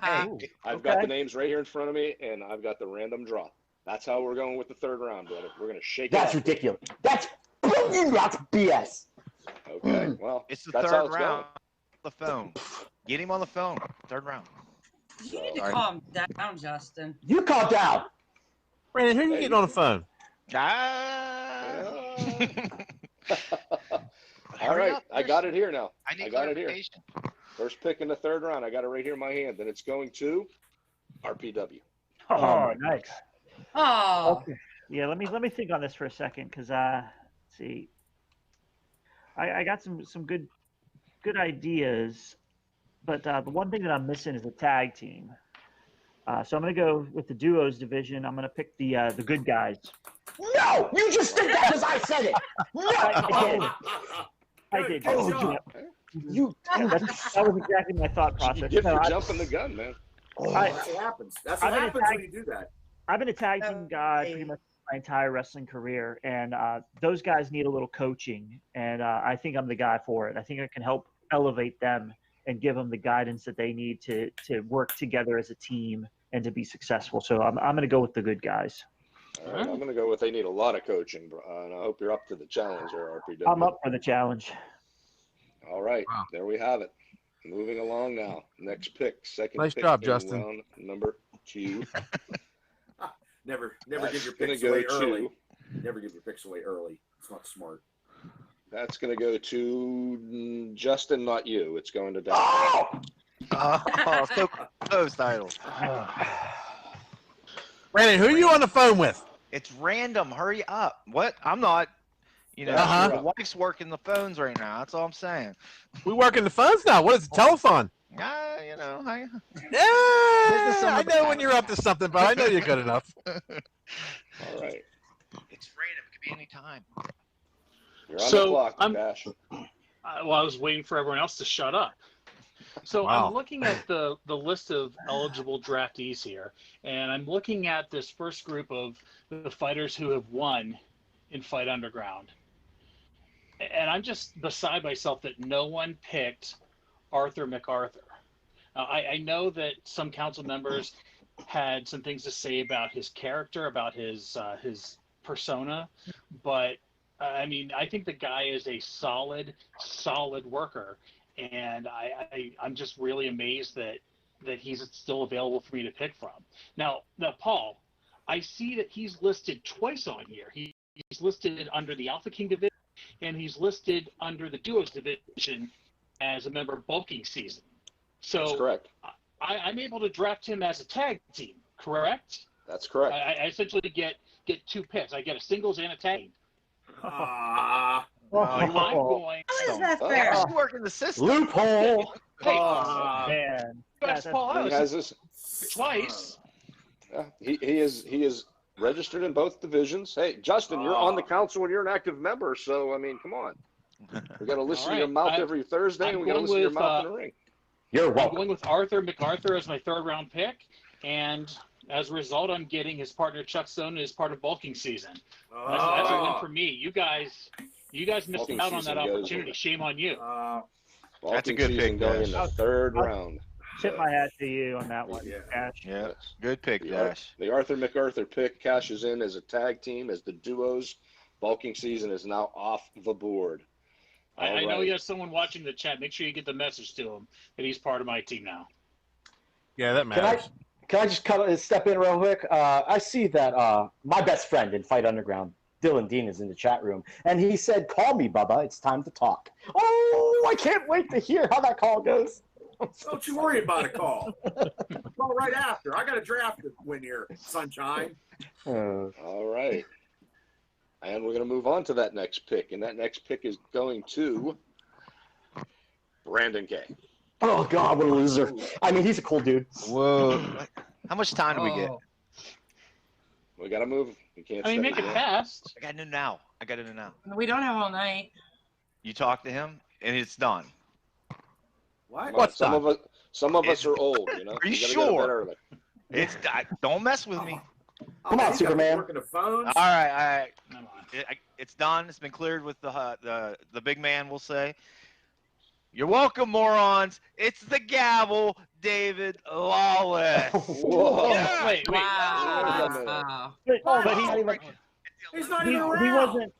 Hey, I've got the names right here in front of me, and I've got the random draw. That's how we're going with the third round, brother. We're going to shake
That's
it up.
ridiculous. That's BS.
Okay, well,
It's the
that's how
third
it's
round. The phone. Get him on the phone. Third round.
You need to calm down, Justin.
You calm down.
Brandon, who are you getting on the phone?
All right, I got it here now.
I
got it here. First pick in the third round. I got it right here in my hand, and it's going to RPW.
Oh, nice.
Oh.
Okay. Yeah, let me think on this for a second, because let's see, I got some good ideas, but the one thing that I'm missing is a tag team. So I'm gonna go with the duos division. I'm gonna pick the good guys.
No, you just did that because I said it. No,
I did.
Good
That was exactly my thought process.
You get for
No,
jumping the gun, man.
That's what happens. That's what happens when you do that.
I've been a tag team guy pretty much my entire wrestling career, and those guys need a little coaching, and I think I'm the guy for it. I think I can help elevate them and give them the guidance that they need to work together as a team and to be successful. So I'm going to go with the good guys.
All right, I'm going to go with they need a lot of coaching, and I hope you're up to the challenge there, RPW.
I'm up for the challenge.
All right,
Wow.
there we have it. Moving along now. Next pick, second
Nice
pick
job,
in
Justin.
round number 2.
Never
That's
give your
gonna
picks
go
away
to-
early. Never give your picks away early. It's not smart.
That's going to go to Justin, not you. It's going to Dan.
Oh!
Oh, so close, title.
Brandon, who are you on the phone with?
It's random. Hurry up. What? I'm not. You know,
Uh-huh.
the wife's working the phones right now. That's all I'm saying.
We working the phones now. What is the telephone?
You know,
Yeah, I know when you're up to something, but I know you're good enough.
All right.
it's random. It could be any time.
You're on
So,
the clock,
I'm-
Dash.
Well, I was waiting for everyone else to shut up. So
Wow.
I'm looking at the list of eligible draftees here, and I'm looking at this first group of the fighters who have won in Fight Underground. And I'm just beside myself that no one picked Arthur MacArthur. I know that some council members had some things to say about his character, about his persona, but I mean, I think the guy is a solid worker, and I'm just really amazed that he's still available for me to pick from. Now, Paul, I see that he's listed twice on here. He's listed under the Alpha King division, and he's listed under the Duos division as a member of bulking season.
That's
So
correct.
I'm able to draft him as a tag team, correct?
That's correct.
I essentially get 2 picks. I get a singles and a tag team.
Ah.
I'm going.
How is that
Oh.
fair?
She's working the system.
Loophole.
Hey,
Man.
that's
Yeah,
Paul. I
He
was
has this.
twice.
He is registered in both divisions. Hey, Justin, you're on the council and you're an active member, so I mean, come on. We got to listen to your
right.
mouth every Thursday,
I'm
and we got to
going
listen to your
with,
mouth in the ring.
You're
I'm
welcome.
going with Arthur MacArthur as my 3rd round pick, and as a result, I'm getting his partner Chuck Stone as part of bulking season. That's a win for me. You guys missed
Bulking
out on
season
that
goes
opportunity.
with-
Shame on you.
That's a
Bulking
good
season
pick,
going in
Dash.
the 3rd round.
Tip my hat to you on that one,
Yeah.
Ash.
Yeah,
Yes.
good pick, Dash.
The Arthur MacArthur pick cashes in as a tag team, as the Duos. Bulking season is now off the board.
I know
right.
you have someone watching the chat. Make sure you get the message to him that he's part of my team now.
Yeah, that matters.
Can I just step in real quick? I see that my best friend in Fight Underground, Dylan Dean, is in the chat room, and he said, "Call me, Bubba. It's time to talk." Oh, I can't wait to hear how that call goes.
Don't you worry about a call. Call right after. I got a draft to win here, sunshine.
All right. And we're going to move on to that next pick. And that next pick is going to Brandon K.
Oh God, what a loser! I mean, he's a cool dude.
Whoa. How much time do we get?
Oh.
We got to move. We can't
I mean,
stay
make it
here.
fast.
I got to know now. I got to know now.
We don't have all night.
You talk to him, and it's done.
What?
Come on,
What's
some of us are old, you know.
Are you
We gotta go to bed
sure?
early.
It's don't mess with me.
Come on, Superman.
Working the phones.
All right.
Come on.
It's done. It's been cleared with the big man. We'll say. You're welcome, morons. It's the gavel, David Lawless.
Whoa.
Yeah. Wait.
Wow.
But
He's not
he,
even around.
he wasn't.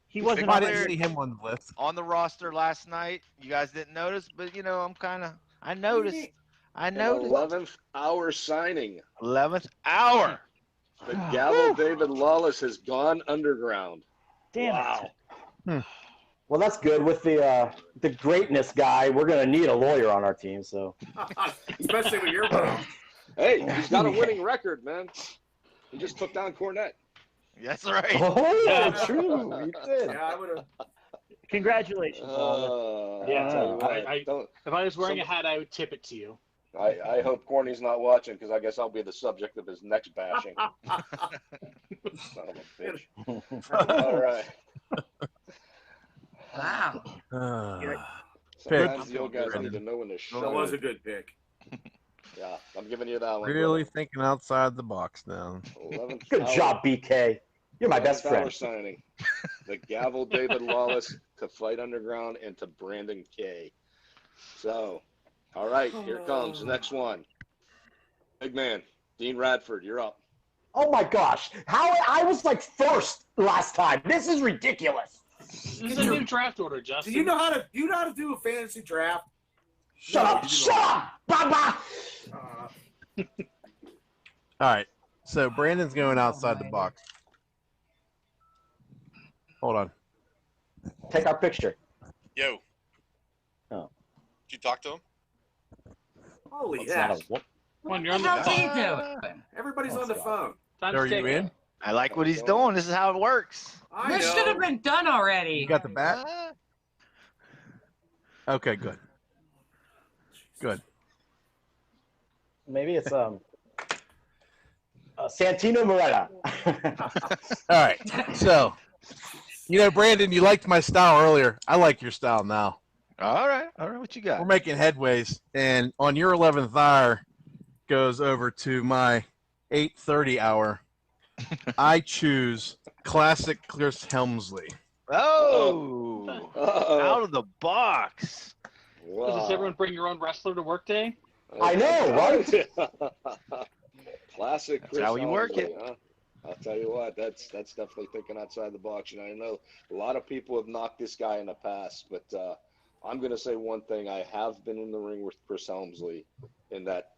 He wasn't
I
on
didn't
there.
see him on the list.
On the roster last night. You guys didn't notice, but I noticed. I
An
noticed.
11th hour signing.
11th hour.
The gavel David Lawless has gone underground.
Damn
Wow.
it.
well, that's good. With the greatness guy, we're gonna need a lawyer on our team. So
Especially when you're broke.
Hey, he's got a winning record, man. He just took down Cornette.
That's right.
oh,
Yeah.
true. He did.
Yeah, I would have.
Congratulations, Lawless.
Yeah,
I'll tell you what,
I-
don't-
If I was wearing a hat, I would tip it to you.
I hope Corny's not watching because I guess I'll be the subject of his next bashing. Son of a bitch. All right.
Wow.
Sometimes the old guys need to know when to
That
shut
was a
up.
good pick.
Yeah, I'm giving you that one.
Really thinking outside the box now.
11th
Good
hour-
job, BK. You're my
11th
best
hour
friend.
signing. The gavel David Lawless to Fight Underground and to Brandon K. So, all right, here comes the next one. Big man, Dean Radford, you're up.
Oh my gosh! How I was like first last time. This is ridiculous.
This is a new draft order, Justin.
Do you know how to do a fantasy draft?
Shut up, Baba.
All right. So Brandon's going outside the box. Hold on.
Take our picture.
Yo.
Oh.
Did you talk to him?
Holy
It's
yeah!
not a what?
What
you're on
the
the
hell's he
phone.
doing?
Everybody's
Oh,
on the
God.
phone.
Time's
Are you
ticking.
in?
I like what he's doing. This is how it works.
I
This
know.
should have been done already.
You got the bat? Okay, good. Good.
Maybe it's Santino Moretta.
All right. So, Brandon, you liked my style earlier. I like your style now.
All right. What you got?
We're making headways, and on your 11th hour goes over to my 8:30 hour. I choose classic Chris Helmsley.
Oh,
Uh-oh.
out of the box.
Does
Wow.
everyone bring your own wrestler to work day?
I know, right?
Classic Chris
how you work
Helmsley,
it.
huh? I'll tell you what, that's definitely thinking outside the box. I know a lot of people have knocked this guy in the past, but I'm going to say one thing. I have been in the ring with Chris Helmsley in that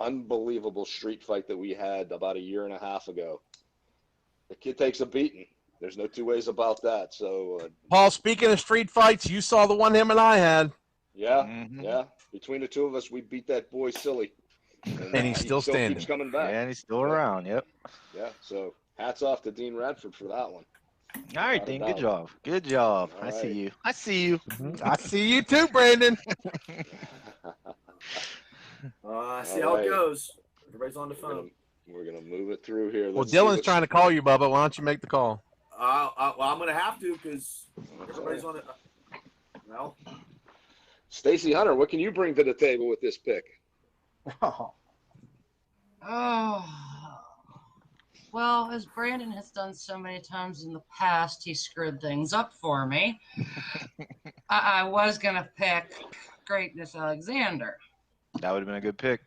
unbelievable street fight that we had about a year and a half ago. The kid takes a beating. There's no two ways about that. So,
Paul, speaking of street fights, you saw the one him and I had.
yeah,
Mhm.
yeah. Between the two of us, we beat that boy silly.
And he's
he
still standing.
keeps coming back.
And he's still around. Yep.
Yeah, so hats off to Dean Radford for that one.
All right,
Not a
Dean.
doubt.
Good job. Good job.
All
I see
right.
you. I see you.
I see you too, Brandon.
See
All
how
right.
it goes. Everybody's on the phone.
We're gonna move it through here.
Well,
Let's see
Dylan's
what's-
trying to call you, Bubba. Why don't you make the call?
Well, I'm gonna have to because everybody's on it. Well,
Stacy Hunter, what can you bring to the table with this pick?
Oh,
Oh, well, as Brandon has done so many times in the past, he screwed things up for me. I was going to pick Greatness Alexander.
That would have been a good pick.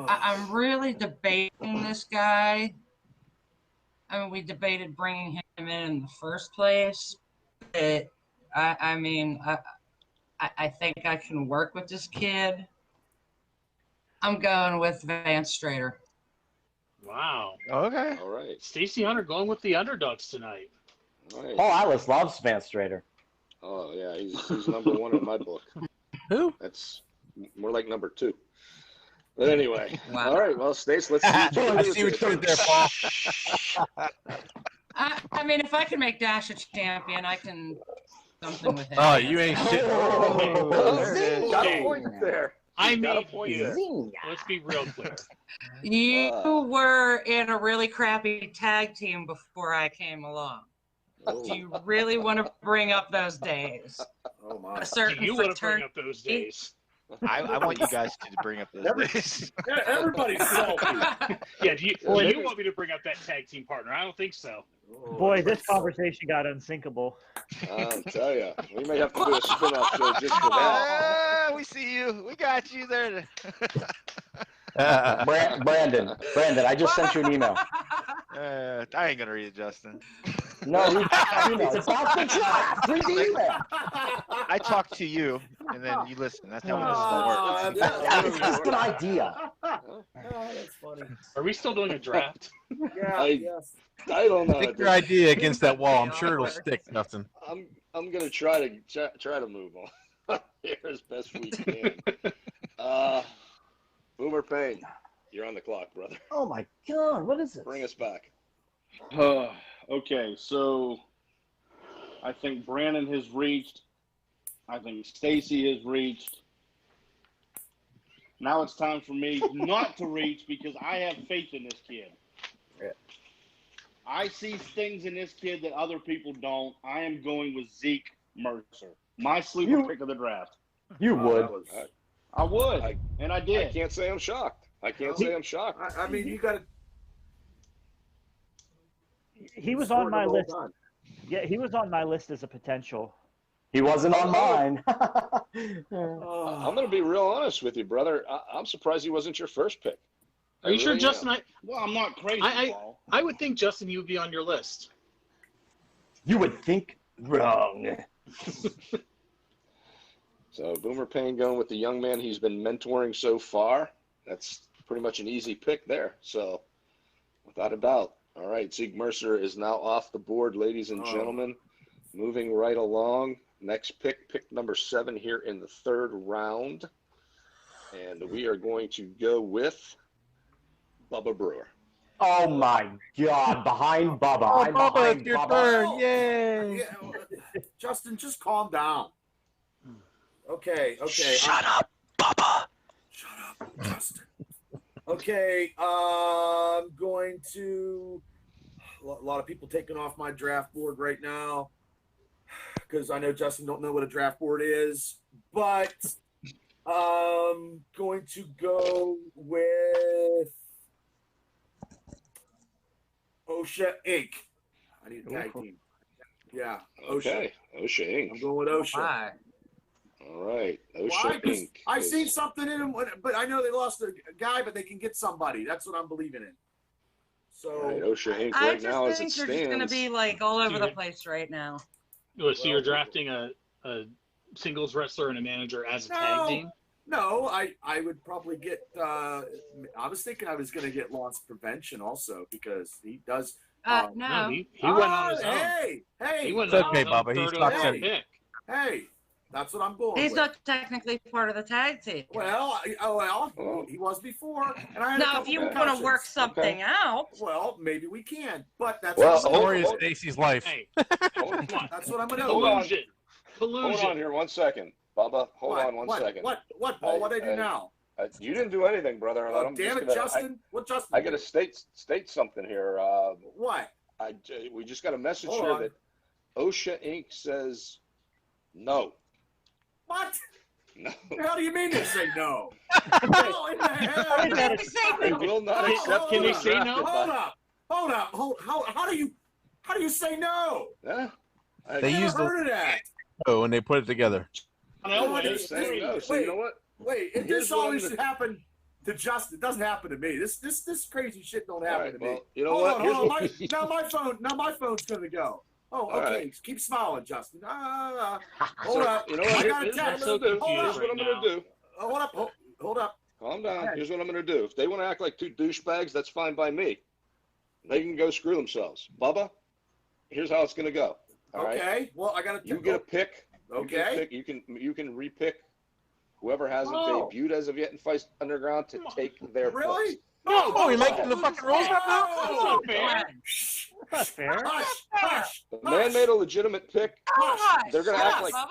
I'm really debating this guy. I mean, we debated bringing him in the first place. But I think I can work with this kid. I'm going with Vance Strader.
Wow.
Okay.
All right.
Stacey Hunter going with the underdogs tonight.
All right.
Paul Atlas loves Vance Strader.
Oh, yeah, he's number one in my book.
Who?
That's more like number two. But anyway,
Wow.
all right, well, Stace, let's see.
I see what you did there, Paul.
I mean, if I can make Dash a champion, I can something with him.
Oh, you ain't shit.
Oh, got a point there.
I
Got a
made
point
you.
there.
Let's be real clear.
You were in a really crappy tag team before I came along.
Oh.
Do you really want to bring up those days?
oh my.
A
Do
certain
you want to bring
fraternity.
up those days?
I want you guys to bring up those days.
Everybody's salty.
Yeah, do you want me to bring up that tag team partner? I don't think so.
Boy, this conversation got unsinkable.
I'll tell you, we may have to do a spin-off show just for that.
Ah, we see you. We got you there.
Brandon, I just sent you an email.
I ain't gonna read it, Justin.
No, it's about the draft. Read the email.
I talk to you, and then you listen. That's how this works.
It's just an idea.
Oh, that's funny.
Are we still doing a draft?
Yeah, yes.
I don't know.
Stick your idea against that wall. I'm sure it'll stick, Justin.
I'm gonna try to move on here as best we can. Boomer Payne, you're on the clock, brother.
Oh my God, what is this?
Bring us back.
Okay, so I think Brandon has reached. I think Stacy has reached. Now it's time for me not to reach because I have faith in this kid.
Yeah.
I see things in this kid that other people don't. I am going with Zeke Mercer, my sleeper pick of the draft.
You would.
I would, and I did.
I can't say I'm shocked. I
mean, you got to.
He was on my list. Yeah, he was on my list as a potential.
He wasn't on mine.
I'm going to be real honest with you, brother. I'm surprised he wasn't your first pick.
Are you sure, Justin?
Well, I'm not crazy, Paul.
I would think, Justin, you would be on your list.
You would think wrong.
So Boomer Payne going with the young man he's been mentoring so far. That's pretty much an easy pick there. So without a doubt. All right, Zeke Mercer is now off the board, ladies and gentlemen. Moving right along. Next pick number 7 here in the 3rd round. And we are going to go with Bubba Brewer.
Oh my God! Behind Bubba.
Oh,
I'm
Bubba,
behind
it's your
Bubba.
turn. Yay!
Yeah, Justin, just calm down. Okay.
Shut up, Bubba.
Shut up, Justin. Okay, I'm going to. A lot of people taking off my draft board right now because I know Justin don't know what a draft board is, but I'm going to go with OSHA Inc. I need a tag team. Yeah, OSHA.
Okay, OSHA Inc.
I'm going with OSHA.
Why?
All right, OSHA
Why? 'Cause
Inc.
I've seen something in him, but I know they lost a guy, but they can get somebody. That's what I'm believing in. So
All right, OSHA Inc.
I
right now as
just
it
think they're just going to
stands.
be like all over the place right now.
So you're drafting a singles wrestler and a manager as a tag team?
No, I would probably get. I was thinking I was going to get loss prevention also because he does.
No.
He went on his own.
Hey,
He went
It's
on
okay,
his own
Bubba. He's
third
not
overall
in.
pick.
hey, that's what I'm going.
He's
with.
not technically part of the tag team.
Well, he was before, and I had a
Now, if
couple
you want to
concussions.
work something out,
Well, maybe we can, but that's
Well,
what I'm
Story
doing.
of Stacy's life.
Hey,
Hold on.
come on.
That's what I'm going to
Hold
do.
on.
Collusion.
Hold on here 1 second. Bubba, hold on one
what,
second.
What, Paul? What did I do
Hey,
now?
You didn't do anything, brother.
Oh,
I'm
damn
just
it,
gonna-
Justin. What Justin?
I got to state something here.
What?
We just got a message
Hold
here
on.
that OSHA Inc. says no.
What?
No.
The hell do you mean they say no? Hell in the hell?
they say
They
no.
will not
Hold
accept.
Can they
being
say no?
drafted by-
Hold up. How do you say no?
Yeah.
I
They
never
use the
heard of that.
oh when they put it together.
I'm
Wait,
just saying no. So you know what?
Wait, if
Here's
this
what I'm
always
gonna-
should happen to Justin, it doesn't happen to me. This crazy shit don't
All
happen
right.
to me.
Well, you know
Hold
what?
on,
Here's
hold
what.
on. Now my phone's gonna go. Oh,
All
okay.
right.
Keep smiling, Justin. Hold
So,
up.
you know
I
what?
got a
Here's what I'm
text.
gonna do.
Hold
Here's
up.
what I'm gonna do.
Hold up. Hold up.
Calm down.
Okay.
Here's what I'm going to do. If they want to act like two douchebags, that's fine by me. They can go screw themselves. Bubba, here's how it's going to go. All right?
Okay. Well, I got to.
You get a pick.
Okay.
You can repick whoever hasn't
Oh.
debuted as of yet in Fight Underground to take their place.
Really?
No,
Oh, you're making the fucking rules up now?
That's not fair.
Shh.
That's fair.
Hush.
The man made a legitimate pick.
Hush.
They're going to act like
Bubba?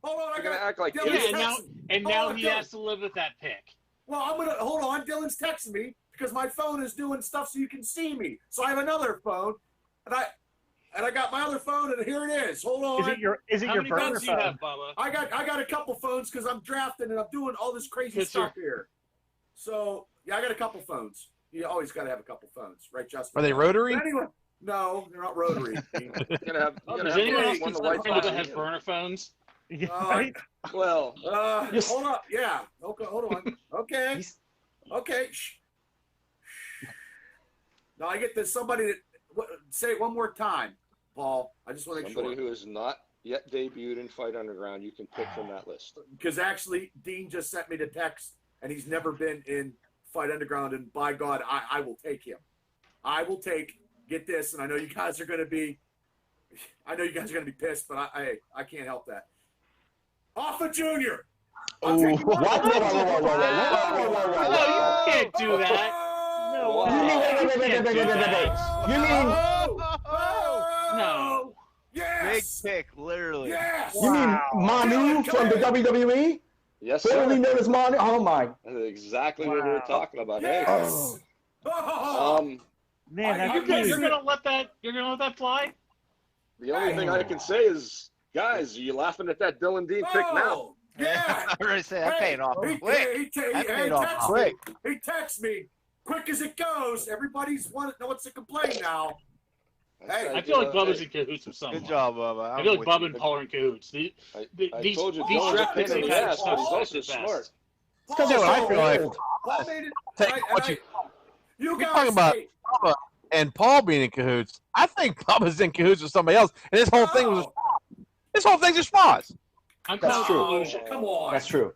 Hold on.
they're going to act like
Dylan,
Yeah,
idiots.
and now
Oh,
he
Dylan.
has to live with that pick.
Well, I'm gonna hold on. Dylan's texting me because my phone is doing stuff so you can see me. So I have another phone, and I got my other phone, and here it is. Hold on.
Is it
How
your
many
burner
phones do you
phone?
have, Bubba?
I got a couple phones because I'm drafting and I'm doing all this crazy
Yes,
stuff here. So yeah, I got a couple phones. You always got to have a couple phones, right, Justin?
Are they rotary?
But anyway, no, they're not rotary.
You're gonna have
Does anyone else
one
consider
the white
people that
button.
have burner phones?
Yeah,
Uh,
right?
Well,
Yes.
Hold up. Yeah. Okay. Hold on. Okay.
He's-
Okay. Shh. Now I get this. Somebody that say it one more time, Paul. I just want to make
somebody
sure
who has not yet debuted in Fight Underground, you can pick from that list.
because actually Dean just sent me the text and he's never been in Fight Underground, and by God, I will take him. I will take. Get this, and I know you guys are going to be. I know you guys are going to be pissed, but I can't help that. Alpha Junior.
What? Whoa.
No, you can't do that.
No,
You mean, wait. You mean,
No.
Big
Yes.
pick, literally.
Yes.
you mean Manu from the WWE?
Yes,
Formerly
sir.
known as Manu? Oh my.
That's exactly what we were
Wow.
talking about.
Yes.
Hey,
Oh.
man,
I-
that's
you
You're
huge.
gonna let that fly?
the only thing I can say is, guys, are you laughing at that Dylan Dean pick now?
Oh, yeah.
I already said that paid off
He,
quick.
he,
That
he
paid off
texts
quick.
me. He texts me. Quick as it goes. Everybody's wants to complain now. Hey,
I feel like Bubba's in cahoots with someone.
Good job, Bubba.
I feel like
with
Bubba
you.
and Paul are in cahoots.
I
These
told you,
these
Dylan's a
draft
pain
picks
in
they've
the
had
ass,
so
but he's
far
also
are the best.
smart.
That's what I feel like.
Paul made it.
Take
and
what you.
you
You're
guys,
talking about
hey,
Bubba. and Paul being in cahoots. I think Bubba's in cahoots with somebody else, and this whole thing was this whole thing's just fraud.
That's true.
Come on.
That's true.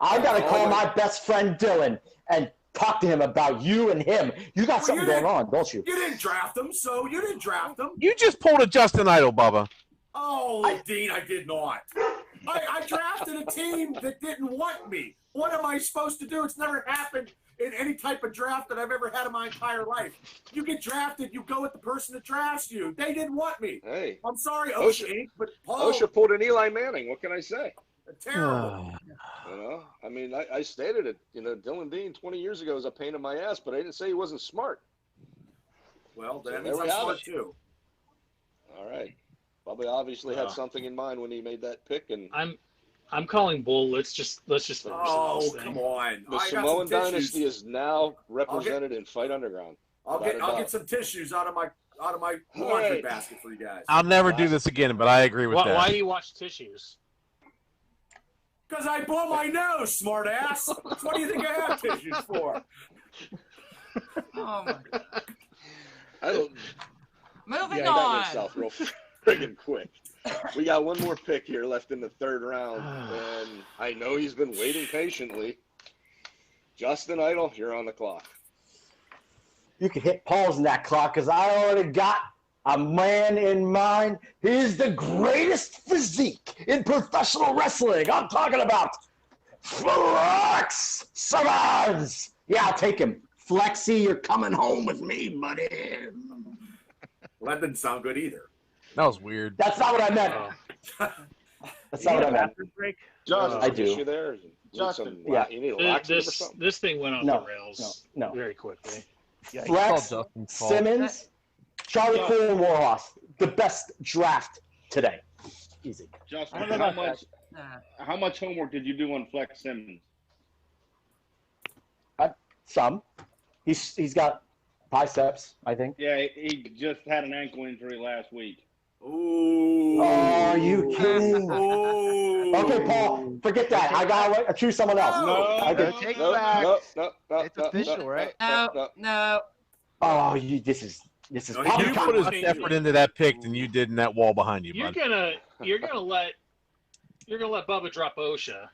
I gotta call my best friend Dylan and talk to him about you and him. You got something going on, don't you?
You didn't draft him, so you didn't draft him.
You just pulled a Justin Idol, Bubba.
Oh, Dean, I did not. I drafted a team that didn't want me. What am I supposed to do? It's never happened in any type of draft that I've ever had in my entire life. You get drafted, you go with the person that drafts you. They didn't want me.
Hey,
I'm sorry, OSHA, but Paul.
OSHA pulled an Eli Manning. What can I say?
Terrible.
You know, I mean, I stated it. You know, Dylan Dean 20 years ago was a pain in my ass, but I didn't say he wasn't smart.
Well, that
So
means
there we
I'm
have
smart
it.
too.
All right. Bubba obviously had something in mind when he made that pick, and
I'm calling bull. Let's just finish this
Oh,
thing.
come on.
the
I got
Samoan
some tissues.
dynasty is now represented in Fight Underground.
I'll
Without a
get
doubt.
some tissues out of my laundry
right.
basket for you guys.
I'll never do this again, but I agree with that.
Why do you watch tissues?
Because I blow my nose, smart ass. What do you think I have tissues for?
Oh my.
I don't.
Moving
Yeah, he got
on.
himself real friggin' quick. We got one more pick here left in the third round, and I know he's been waiting patiently. Justin Idol, you're on the clock.
You can hit pause in that clock because I already got a man in mind. He's the greatest physique in professional wrestling. I'm talking about Flex Simmons. Yeah, I'll take him. Flexi, you're coming home with me, buddy.
Well, that didn't sound good either.
That was weird.
That's not what I meant. That's not what I meant.
Break.
Josh,
I
is
do.
you there? You need
Justin.
some,
Yeah.
you need a laxative or something?
This thing went off
No,
the rails
no.
very quickly.
Yeah,
Flex Simmons, Charlie Cole, and Warhorse. The best draft today. Easy.
Justin,
I don't know about
how much homework did you do on Flex Simmons?
Some. He's got biceps, I think.
Yeah, he just had an ankle injury last week.
Ooh.
Oh, are you kidding?
Ooh.
Okay, Paul, forget that. I gotta choose someone else.
Take it back.
No,
It's official, right?
No.
Oh, this is
No,
probably
You put as much effort into that pick than you did in that wall behind you,
You're
bud.
gonna let Bubba drop OSHA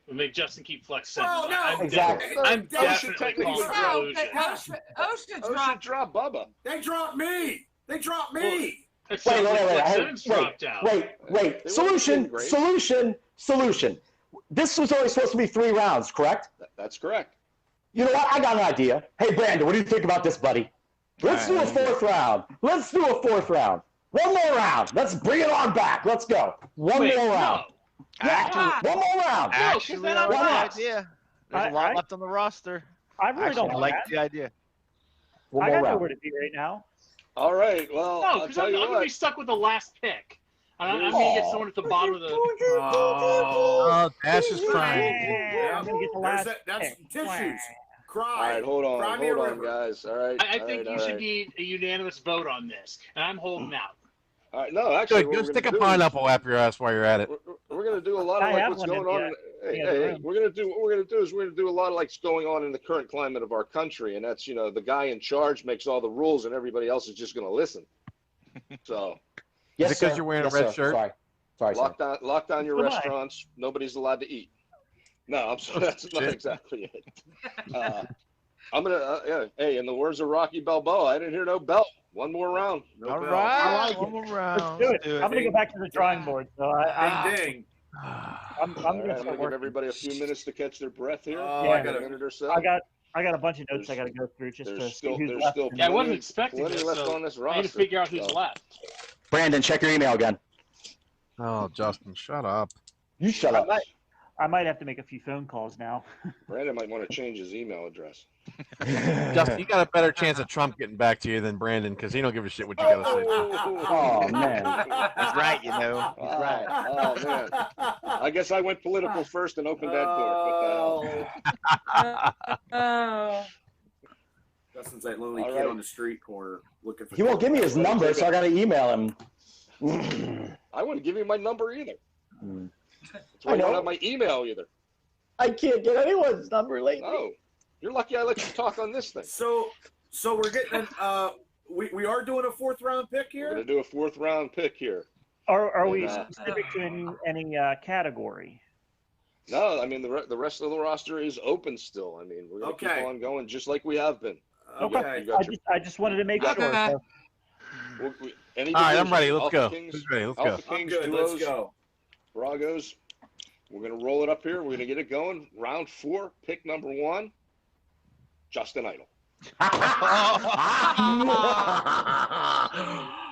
and make Justin keep Flex Simmons.
Well, no.
I'm
Exactly.
I'm
OSHA
definitely
technically
calling
No,
OSHA.
OSHA
OSHA
dropped.
dropped Bubba.
They dropped me. They dropped me.
It
Wait,
sounds like Flex Simmons dropped out.
wait.
They
Solution. This was only supposed to be 3 rounds, correct?
That's correct.
You know what? I got an idea. Hey, Brandon, what do you think about this, buddy? Let's do a 4th round. Let's do a 4th round. One more round. Let's bring it on back. Let's go. One
Wait,
more round.
no.
Yeah, one more round.
Actually,
then
I
I'm
like
not.
the idea. There's a lot left on the roster.
I really
Actually,
don't
I like
that.
the idea.
One
I
more
got
round.
nowhere to be right now.
All right. Well,
No,
I'll
because
tell
I'm
you
gonna
what.
be stuck with the last pick. I'm gonna get someone at the bottom of the.
Oh, Dash is crying.
Yeah, I'm gonna get the
There's
last
that, that's
pick.
tissues. Cry.
All right, hold
Cry
on,
me a
hold on,
river.
guys. All right.
I
all
think
right,
you
all
should
right.
need a unanimous vote on this, and I'm holding out.
All right, no, actually,
Good.
what
Go
we're
stick a
gonna do
pineapple up your ass while you're at it.
We're gonna do a lot of
I
like
have
what's
one
going
in
on.
the
Hey,
other
hey,
room.
we're gonna do what we're gonna do is we're gonna do a lot of like what's going on in the current climate of our country, and that's the guy in charge makes all the rules, and everybody else is just gonna listen. So
Yes,
Is it 'cause
sir.
you're wearing a
Yes,
red
sir.
shirt?
Sorry, sir.
lock down your
Goodbye.
restaurants. Nobody's allowed to eat. No, I'm sorry, that's not
Shit.
exactly it. I'm gonna hey, in the words of Rocky Balboa, I didn't hear no belt. One more round.
No
All
bell.
right,
I like
one
it.
more round.
Do it. I'm gonna go back to the drawing board. So
Ding ding.
I'm
All right,
gonna
I'm
start
gonna give
working.
everybody a few minutes to catch their breath here.
Oh,
Yeah.
I
A
gotta.
minute or so.
I got a bunch of notes I got to go through just to
There's
see
still
who's
there's
left.
still
Yeah, I wasn't
plenty-
expecting
plenty
this,
left
so
on this
I
roster.
need to figure out who's
so.
left.
Brandon, check your email again.
Oh, Justin, shut up.
You shut up.
I might have to make a few phone calls now.
Brandon might want to change his email address.
Justin, you got a better chance of Trump getting back to you than Brandon because he don't give a shit what you got to say.
Oh, man.
He's right, He's right.
Oh man! I guess I went political first and opened that door. What the hell?
Oh.
Justin's that lonely
All
kid
right.
on the street corner looking for.
He won't give me his number, so I got to email him.
I wouldn't give you my number either.
Mm.
That's why I don't
know.
have my email either.
I can't get anyone's number lately.
No, you're lucky I let you talk on this thing.
So we're getting we are doing a 4th round pick
We're
here.
going to do a 4th round pick here.
Are we
Yeah.
specific to any category?
No, I mean the rest of the roster is open still. I mean we're going to keep on going just like we have been.
Okay.
I just wanted to make sure. So.
Any
All right, I'm
division,
ready. Let's
Alpha
go.
Kings,
Who's ready? Let's
Alpha
go.
Kings,
I'm good.
duos,
Let's go.
Viragos. We're going to roll it up here. We're going to get it going. Round 4, pick number 1, Justin Idol.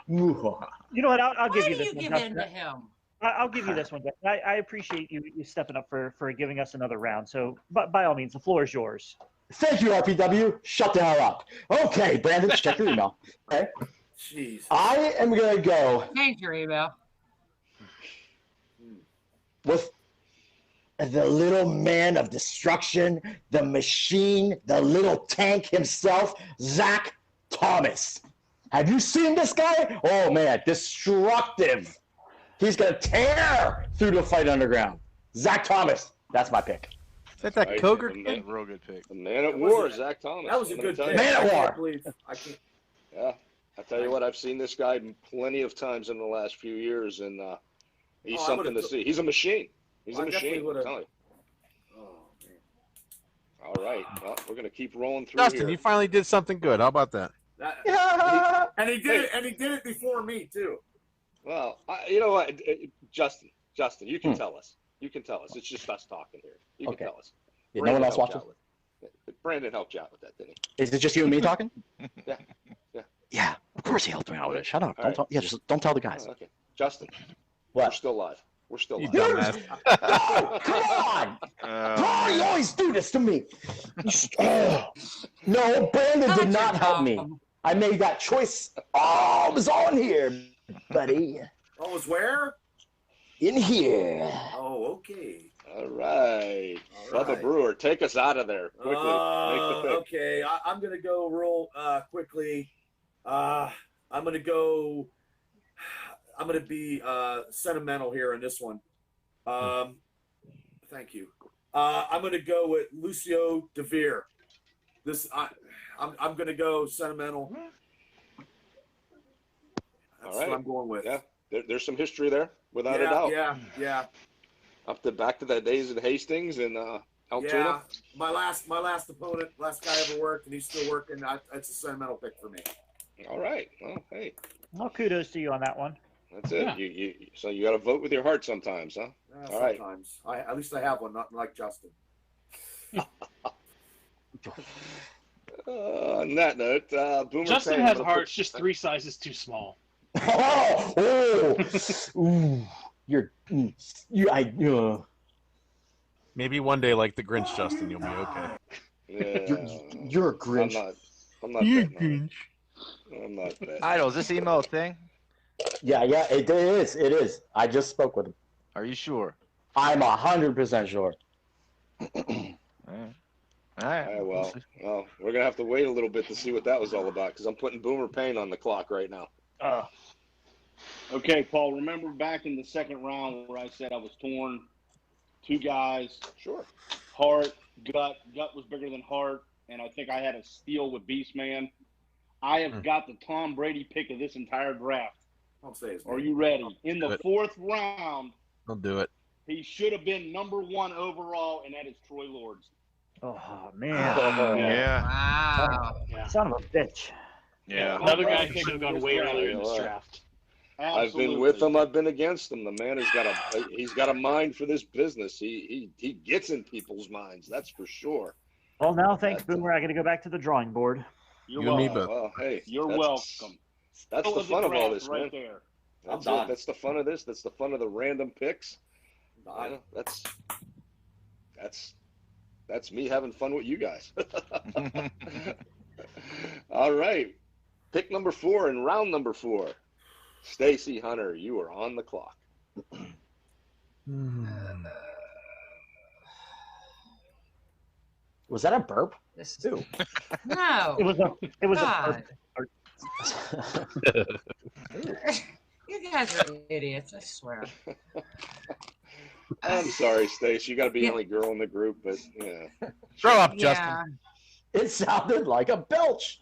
You know what? I'll give
Why
you
do
this
you
one.
give
Justin.
in to him?
I'll give you this one. I appreciate you stepping up for giving us another round. So, but by all means, the floor is yours.
Thank you, RPW. Shut the hell up. Okay, Brandon, check your email. Okay.
Jeez.
I am going to go
Change your email.
with the little man of destruction, the machine, the little tank himself, Zach Thomas. Have you seen this guy? Oh, man, destructive. He's going to tear through the fight underground. Zach Thomas. That's my pick.
Is that
Right,
Koger
the
kid?
Real good pick.
The man at war, Zach Thomas.
That was a
I'm gonna
good
tell
pick.
you.
Man at
I
war.
can't believe I can't.
Yeah, I tell you what, I've seen this guy plenty of times in the last few years, and he's
Oh, I
something to
would've
see. He's a machine. He's a
I definitely
machine. I'm
would've-
telling you.
Oh man.
All right, well, we're gonna keep rolling through
Justin,
here.
you finally did something good. How about that?
And he did it. And he did it before me too.
Well, you know what, Justin, you can tell us. You can tell us. It's just us talking here. You
Okay.
can tell us.
Yeah, no one else
helped you
watches?
out with- Brandon helped you out with that, didn't
Is it just you and me talking?
Yeah. Yeah.
Yeah, of course he helped me out with it. Shut up.
All
Don't
right.
tell, yeah, just don't tell the
he?
guys.
Oh, okay, Justin, we're
What?
still live. We're still
You
live.
dumbass.
Oh, come on! Bro, you always do this to me. Oh. No, Brandon did not help me. I made that choice. Oh, it was on here, buddy.
Oh, was where?
In here.
Oh, okay.
All right,
All
Bubba
right.
Brewer, take us out of there quickly. Make the pick.
Okay, I'm gonna go real quickly. I'm gonna go. I'm gonna be sentimental here in this one. Thank you. I'm gonna go with Lucio DeVere. I'm gonna go sentimental. That's
All right.
what I'm going with.
Yeah, there's some history there, without a doubt.
Yeah.
Back to that days in Hastings and Altoona.
My last opponent, last guy I ever worked, and he's still working. That's a sentimental pick for me.
All right. Well, hey,
Well, kudos to you on that one.
that's it.
Yeah.
So you got to vote with your heart sometimes, huh? All right.
Sometimes. At least I have one, not like Justin.
On that note, Boomer
Justin
Payne,
has
I'm gonna
hearts
put-
just 3 sizes too small.
Oh, ooh, you're,
Maybe one day, like the Grinch, Justin, you'll be okay.
Yeah,
you're a Grinch.
I'm not betting on it. I'm not betting.
Idol, is this email a thing?
Yeah, it is. I just spoke with him.
Are you sure?
I'm 100% sure.
All right.
All right, well, we're gonna have to wait a little bit to see what that was all about because I'm putting Boomer Payne on the clock right now.
Okay, Paul, remember back in the second round where I said I was torn? 2 guys,
Sure.
Hart, Gut. Gut was bigger than Hart, and I think I had a steal with Beastman. I have got the Tom Brady pick of this entire draft.
Don't say his
Are
name.
you ready? In the
Good.
4th round,
I'll do it.
he should have been number 1 overall, and that is Troy Lords.
Oh man,
Yeah.
Wow.
Yeah.
son of a bitch.
Yeah.
Another guy
Right.
who should have gone way earlier in this
Yeah.
draft.
I've been with him. I've been against him. The man has got a mind for this business. He gets in people's minds. That's for sure.
Well, now thanks,
That's-
Boomer. I got to go back to the drawing board.
You're
You and me
welcome.
both.
Well, hey,
You're
that's-
welcome.
That's
Middle
the
of
fun of all
draft
this,
right
man.
there.
That's
done.
it. That's the fun of this. That's the fun of the random picks.
I-
Yeah, that's me having fun with you guys. All right, pick number 4 in round number 4. Stacy Hunter, you are on the clock.
Was that a burp?
This
Ew.
No.
It was a
God. You guys are idiots, I swear.
I'm sorry, Stace. You got to be the only girl in the group, but yeah.
Grow up,
Yeah.
Justin.
It sounded like a belch.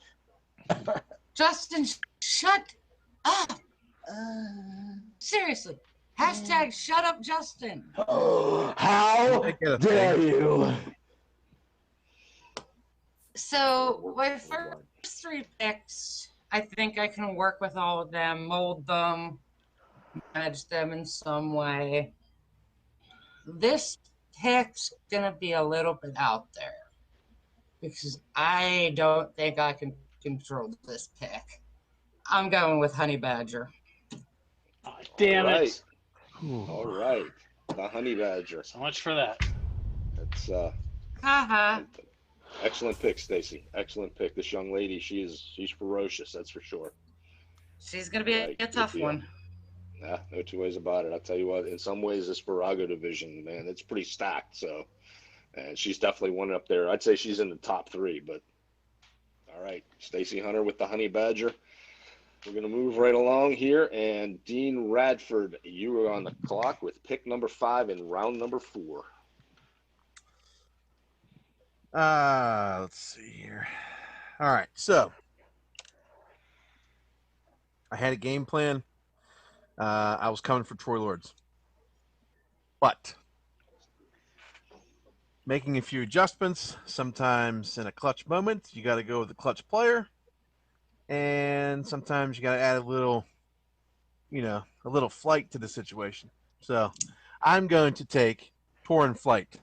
Justin, shut up. Seriously. Hashtag shut up, Justin.
How dare you?
So my first 3 picks, I think I can work with all of them, mold them, manage them in some way. This pick's gonna be a little bit out there because I don't think I can control this pick. I'm going with Honey Badger.
Oh, damn
All
it.
All right. The Honey Badger.
So much for that.
That's
Haha.
excellent pick, Stacy. Excellent pick. This young lady, she's ferocious, that's for sure.
She's gonna be
Right,
a tough
good deal.
one.
Nah, no two ways about it. I'll tell you what, in some ways, this Virago division, man, it's pretty stacked. So, and she's definitely one up there. I'd say she's in the top 3. But all right, Stacy Hunter with the Honey Badger. We're gonna move right along here, and Dean Radford, you are on the clock with pick number 5 in round number 4.
Let's see here. All right, so I had a game plan. I was coming for Troy Lords, but making a few adjustments. Sometimes in a clutch moment, you got to go with the clutch player, and sometimes you got to add a little flight to the situation. So I'm going to take Torn Flight.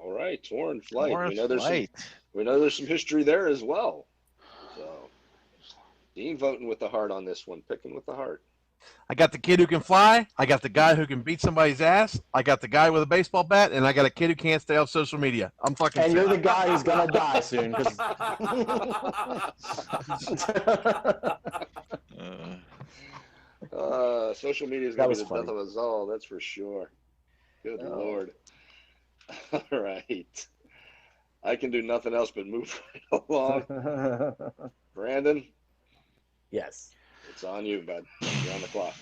All right, Torn Flight.
Torn Flight.
We know there's some history there as well. So, Dean voting with the heart on this one, picking with the heart.
I got the kid who can fly. I got the guy who can beat somebody's ass. I got the guy with a baseball bat, and I got a kid who can't stay off social media. I'm fucking.
And you're the guy who's gonna die soon.
Social media is going to be the death of us all, that's for sure. Good Lord. All right. I can do nothing else but move right along. Brandon?
Yes.
It's on you, bud. You're on the clock.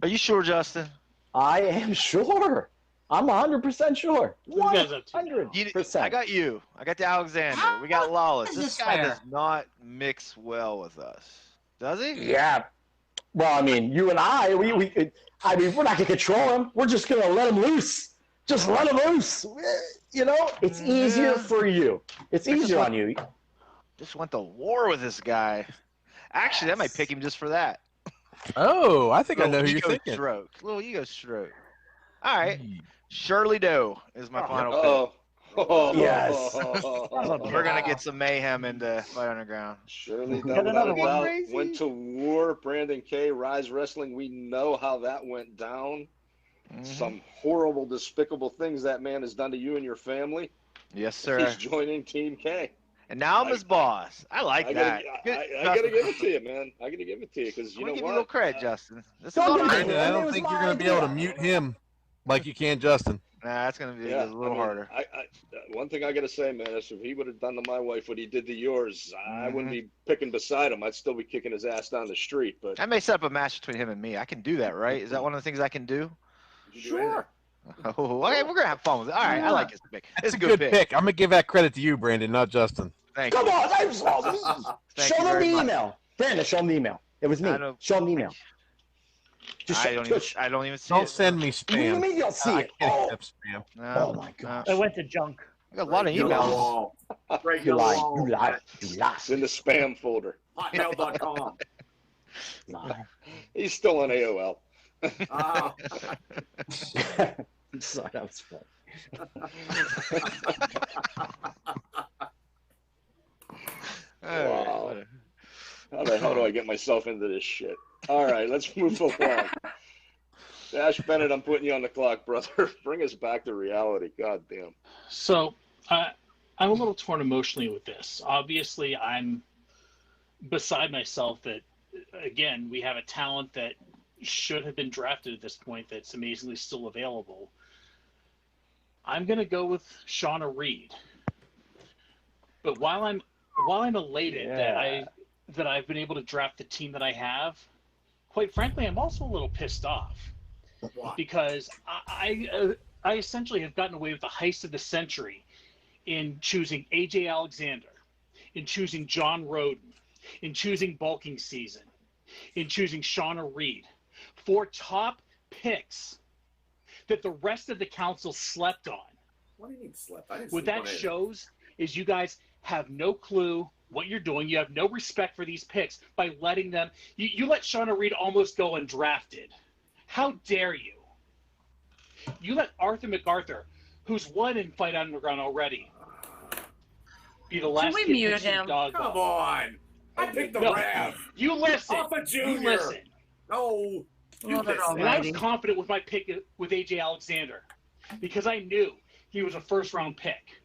Are you sure, Justin?
I am sure. I'm 100% sure. 100%.
I got you. I got the Alexander. We got Lawless. This guy does not mix well with us. Does he?
Yeah. Well, I mean, you and I mean, we're not going to control him. We're just going to let him loose. Just let him loose. You know, it's easier for you. It's easier on you.
Just went to war with this guy. Actually, I might pick him just for that.
Oh, I think I know who you're thinking.
Stroke. Little ego stroke. All right. Shirley Doe is my final pick.
Yes.
We're going to get some mayhem into Fight Underground.
Shirley Doe without a doubt went to war. Brandon K. Rise Wrestling. We know how that went down. Some horrible, despicable things that man has done to you and your family.
Yes, sir.
He's joining Team K.
And now I'm his boss. I like that.
I got to give it to you, man. I got to give it to you because you know what?
Give you a little credit, Justin.
Brandon, I don't think you're going to be able to mute him like you can Justin.
Nah, that's going to be a little harder.
One thing I got to say, man, is if he would have done to my wife what he did to yours, I wouldn't be picking beside him. I'd still be kicking his ass down the street. But
I may set up a match between him and me. I can do that, right? Is that one of the things I can do?
Sure.
Oh, okay, we're going to have fun with it. All right, I like his pick.
It's a good pick. I'm going to give that credit to you, Brandon, not Justin.
Thank
Come
you.
on, show them the
much.
email. Brandon, show them the email. It was me. Show them the email.
I don't even see it.
Don't send me spam.
You mean you'll see it?
I can't accept spam.
Oh my gosh.
I went to junk.
I got a lot of emails.
You lie. You lie.
It's in the spam folder.
Hotmail.com.
He's still on AOL.
I'm sorry, that was fun.
Wow. How the hell do I get myself into this shit? All right, let's move along. Dash Bennett, I'm putting you on the clock, brother. Bring us back to reality. God damn.
So I'm a little torn emotionally with this. Obviously, I'm beside myself that, again, we have a talent that should have been drafted at this point that's amazingly still available. I'm going to go with Shauna Reed. But while I'm elated that I've been able to draft the team that I have, quite frankly, I'm also a little pissed off.
Why?
Because I essentially have gotten away with the heist of the century in choosing AJ Alexander in choosing John Roden, in choosing Bulking Season, in choosing Shauna Reed, 4 top picks that the rest of the council slept on.
What do you mean slept? I didn't
What
sleep on
that
anything.
shows is you guys have no clue what you're doing. You have no respect for these picks by letting them. You let Shauna Reed almost go undrafted. How dare you? You let Arthur MacArthur, who's won in Fight Underground already, be the last
we
kid
mute
picked some
him?
dog
Come
ball.
on. I picked the
No,
Rav.
you listen.
Alpha Junior.
You listen.
No. You
Lord
listen.
And I was
almighty.
confident with my pick with AJ Alexander because I knew he was a first-round pick.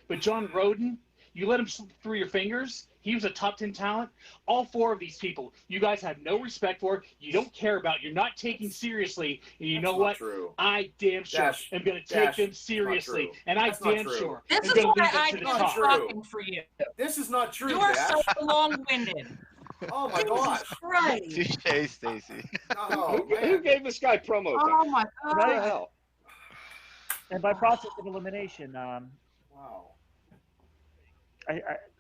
But John Roden, you let him slip through your fingers. He was a top 10 talent. All 4 of these people, you guys have no respect for. You don't care about. You're not taking seriously. And you
That's
know
not
what?
true.
I damn sure
Dash,
am going to
Dash,
take them
it's not
seriously.
true.
And I
That's not
damn
true.
sure
This
am
is
going
why
to lead them
I
to the
don't
top.
true.
talking for you.
This is not true,
You are
Dash.
so long-winded.
Oh my gosh.
Right.
Touche, Stacy.
Oh
Who
man.
gave this guy promo time?
Oh my
What the
god.
hell?
And by process of elimination,
Wow.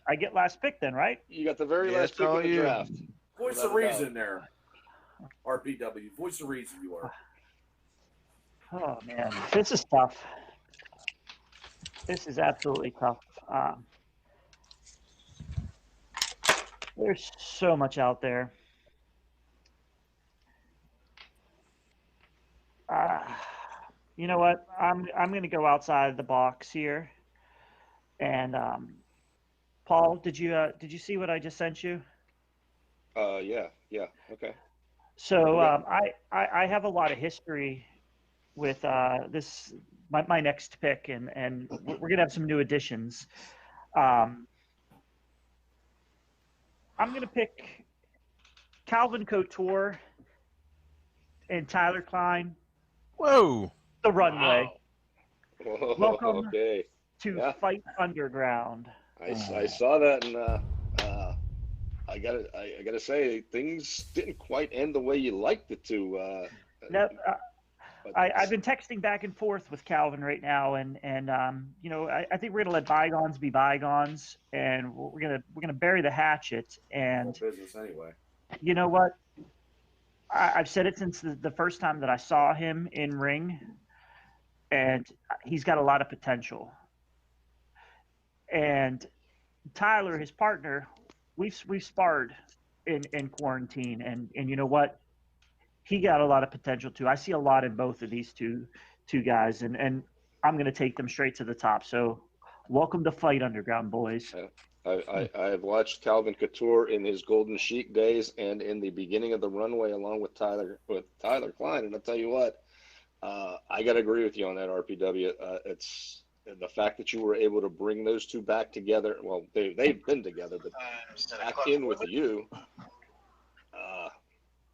I get last pick then, right?
You got the very
Yeah,
last
it's
pick
all
of the
you.
draft.
Voice
Without
of
a doubt.
reason there. RPW. Voice of reason you are.
Oh man, this is tough. This is absolutely tough. There's so much out there. You know what? I'm going to go outside the box here. And Paul, did you see what I just sent you?
Yeah, okay.
So
Okay.
I have a lot of history with this my next pick, and we're gonna have some new additions. I'm gonna pick Calvin Couture and Tyler Klein,
Whoa.
the runway.
Whoa,
Welcome
okay.
to
Yeah.
Fight Underground.
I saw that, and I gotta say things didn't quite end the way you liked it to.
No,
but
I've been texting back and forth with Calvin right now, and you know, I think we're gonna let bygones be bygones, and we're gonna bury the hatchet. And
Whole business anyway.
you know what? I've said it since the first time that I saw him in ring, and he's got a lot of potential. And Tyler, his partner, we've sparred in quarantine, and you know what? He got a lot of potential too. I see a lot in both of these two guys, and I'm going to take them straight to the top. So, welcome to Fight Underground, boys.
I have watched Calvin Couture in his Golden Sheik days and in the beginning of the runway along with Tyler Klein, and I'll tell you what, I got to agree with you on that, RPW. It's the fact that you were able to bring those two back together. Well, they've been together, but back in with you.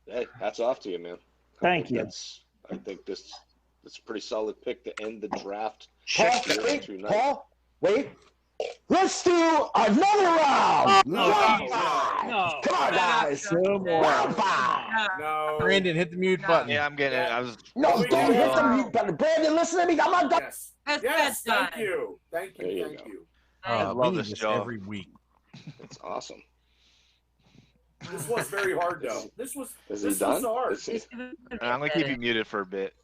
Hey, hats off to you, man.
Thank you.
I think this is a pretty solid pick to end the draft.
Paul, wait. Let's do another round.
No.
Come on, guys.
No more.
Round 5.
No.
Brandon, hit the mute button.
Yeah, I'm getting it. I was.
No, don't hit the mute button. Brandon, listen to me. I'm not done.
Yes.
That's
Yes.
bedtime.
Thank you. Thank
There
you.
you
Thank
go.
you.
I
We
love
need
this
this
job.
every week.
It's awesome.
This was very hard though. This was hard.
And I'm gonna keep you muted for a bit.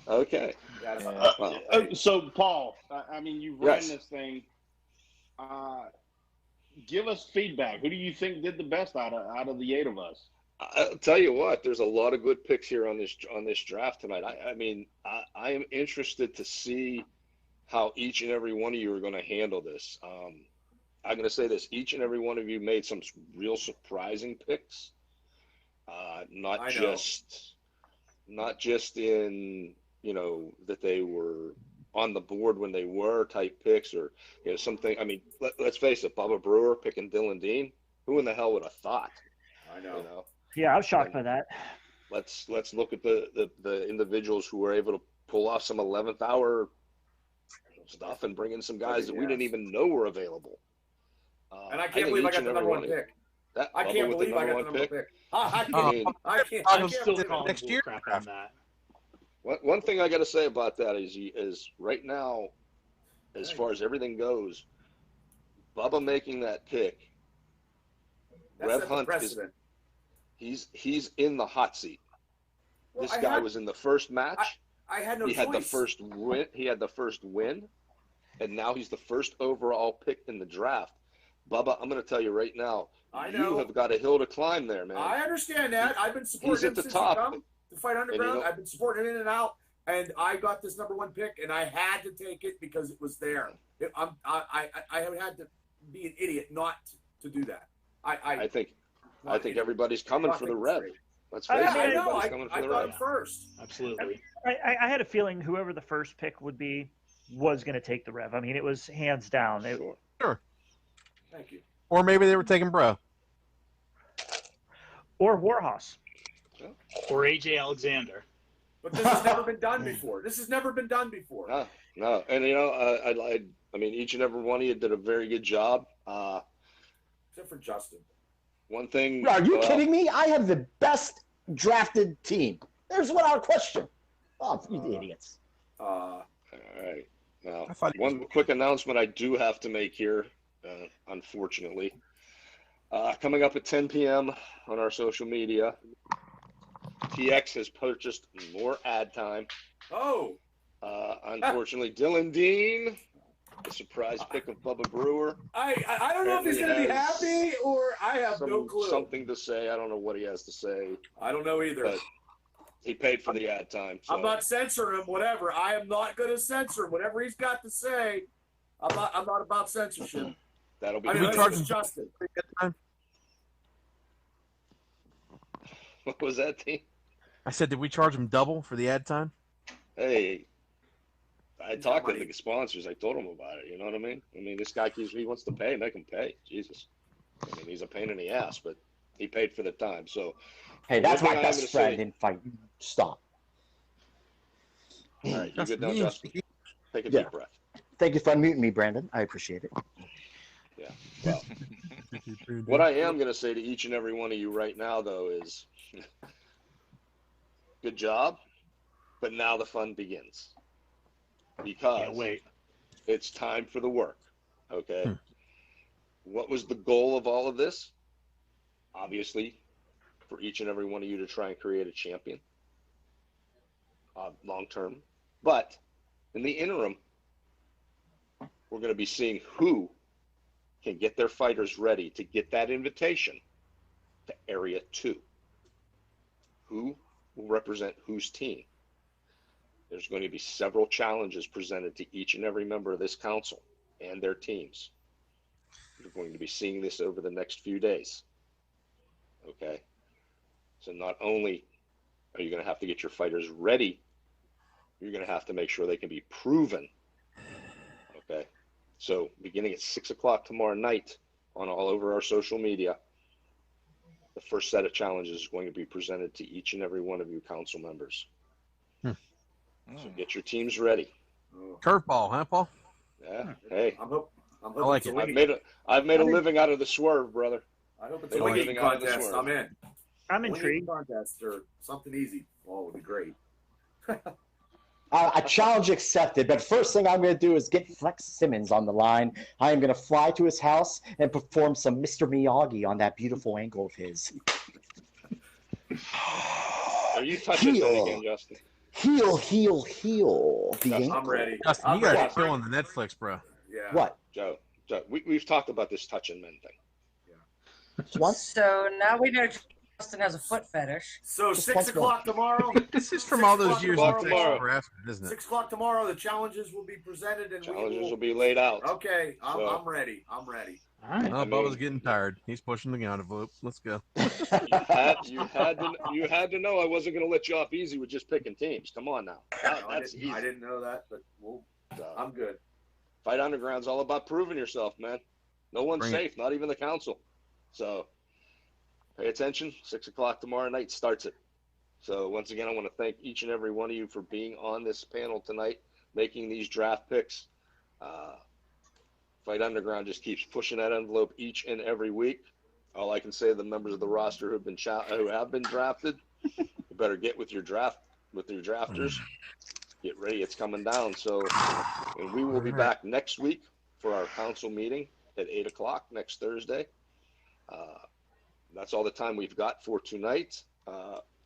Okay.
Yeah.
So, Paul, I mean, you ran
Yes.
this thing. Give us feedback. Who do you think did the best out of the 8 of us?
I'll tell you what, there's a lot of good picks here on this draft tonight. I mean, I am interested to see how each and every one of you are going to handle this. I'm going to say this: each and every one of you made some real surprising picks. Not just in that they were on the board when they were type picks, or something. I mean, let's face it: Bubba Brewer picking Dylan Dean. Who in the hell would have thought?
I know.
Yeah, I was shocked by that.
Let's look at the individuals who were able to pull off some 11th hour stuff and bring in some guys that we didn't even know were available.
And I can't believe I got the number 1 pick. I can't believe I got the number 1 pick. I can't.
I'm still calling
next year.
crap on that.
One thing I got to say about that is right now, as far as everything goes, Bubba making that pick.
That's
Rev
not the
Hunt
precedent.
he's in the hot seat.
Well,
This guy was in the first match.
I had no
He
choice.
had the first win. He had the first win, and now he's the first overall pick in the draft. Bubba, I'm going to tell you right now, you have got a hill to climb there, man.
I understand that. I've been supporting him since he come to fight underground. I've been supporting him in and out, and I got this number 1 pick, and I had to take it because it was there. I have had to be an idiot not to do that. I think
everybody's coming for the Rev. Let's face it, everybody's coming for the Rev
first.
Absolutely.
I had a feeling whoever the first pick would be was going to take the Rev. I mean, it was hands down.
Sure.
Thank you.
Or maybe they were taking Bro.
Or Warhorse.
Or AJ Alexander.
But this has never been done before.
No. And, you know, I mean, each and every one of you did a very good job.
Except for Justin.
One thing.
Are you kidding me? I have the best drafted team. There's without question. Oh, you idiots.
All right. Now, one quick announcement I do have to make here, unfortunately. Coming up at 10 p.m. on our social media, TX has purchased more ad time.
Oh.
Unfortunately, Dylan Dean, the surprise pick of Bubba Brewer.
I don't know if he's going to be happy or I have no clue.
Something to say. I don't know what he has to say.
I don't know either.
But he paid for the ad time. So.
I'm not censoring him. Whatever. I am not going to censor him. Whatever he's got to say, I'm not about censorship.
That'll be.
Justin.
What was that, team?
I said, did we charge him double for the ad time?
Hey, I talked to the sponsors. I told him about it. You know what I mean? I mean, this guy he wants to pay. Make him pay. Jesus. I mean, he's a pain in the ass, but he paid for the time. So,
hey, that's my best friend in fight. Stop.
All right, you good now, Justin? Take a deep breath.
Thank you for unmuting me, Brandon. I appreciate it.
Yeah. Well, what I am going to say to each and every one of you right now, though, is good job, but now the fun begins. Because it's time for the work, okay? What was the goal of all of this? Obviously, for each and every one of you to try and create a champion long term. But in the interim, we're going to be seeing who can get their fighters ready to get that invitation to Area 2. Who will represent whose team? There's going to be several challenges presented to each and every member of this council and their teams. You're going to be seeing this over the next few days. Okay? So not only are you going to have to get your fighters ready, you're going to have to make sure they can be proven. Okay? So beginning at 6 o'clock tomorrow night on all over our social media, the first set of challenges is going to be presented to each and every one of you council members. So get your teams ready.
Curveball, huh, Paul?
Yeah. Hey,
I'm hoping
I like it.
I've made a living out of the swerve, brother.
I hope it's a winning contest. I'm in.
I'm intrigued.
Contest or something easy. Oh, it would be great.
A challenge accepted, but first thing I'm going to do is get Flex Simmons on the line. I am going to fly to his house and perform some Mr. Miyagi on that beautiful ankle of his.
Are you touching that again, Justin?
Heal.
I'm ready.
Justin, you got to chill on the Netflix, bro.
Yeah.
What?
Joe, we've talked about this touching men thing.
What?
So now we know Justin has a foot fetish.
So 6 o'clock tomorrow.
This is from all those years of sexual harassment, isn't it?
6 o'clock tomorrow. The challenges will be presented and
challenges will be laid out.
Okay, I'm ready. I'm ready.
All right.
Oh, Bubba's getting tired. He's pushing the envelope. Let's go.
You had to know I wasn't going to let you off easy with just picking teams. Come on now. That's easy.
I didn't know that, but I'm good.
Fight Underground's all about proving yourself, man. No one's safe, not even the council. So pay attention. 6 o'clock tomorrow night starts it. So once again, I want to thank each and every one of you for being on this panel tonight, making these draft picks. Fight Underground just keeps pushing that envelope each and every week. All I can say, the members of the roster who have been drafted, you better get with your drafters. Get ready, it's coming down. So, and we will be back next week for our council meeting. at 8 o'clock next Thursday. That's all the time we've got for tonight.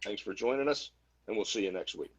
Thanks for joining us, and we'll see you next week.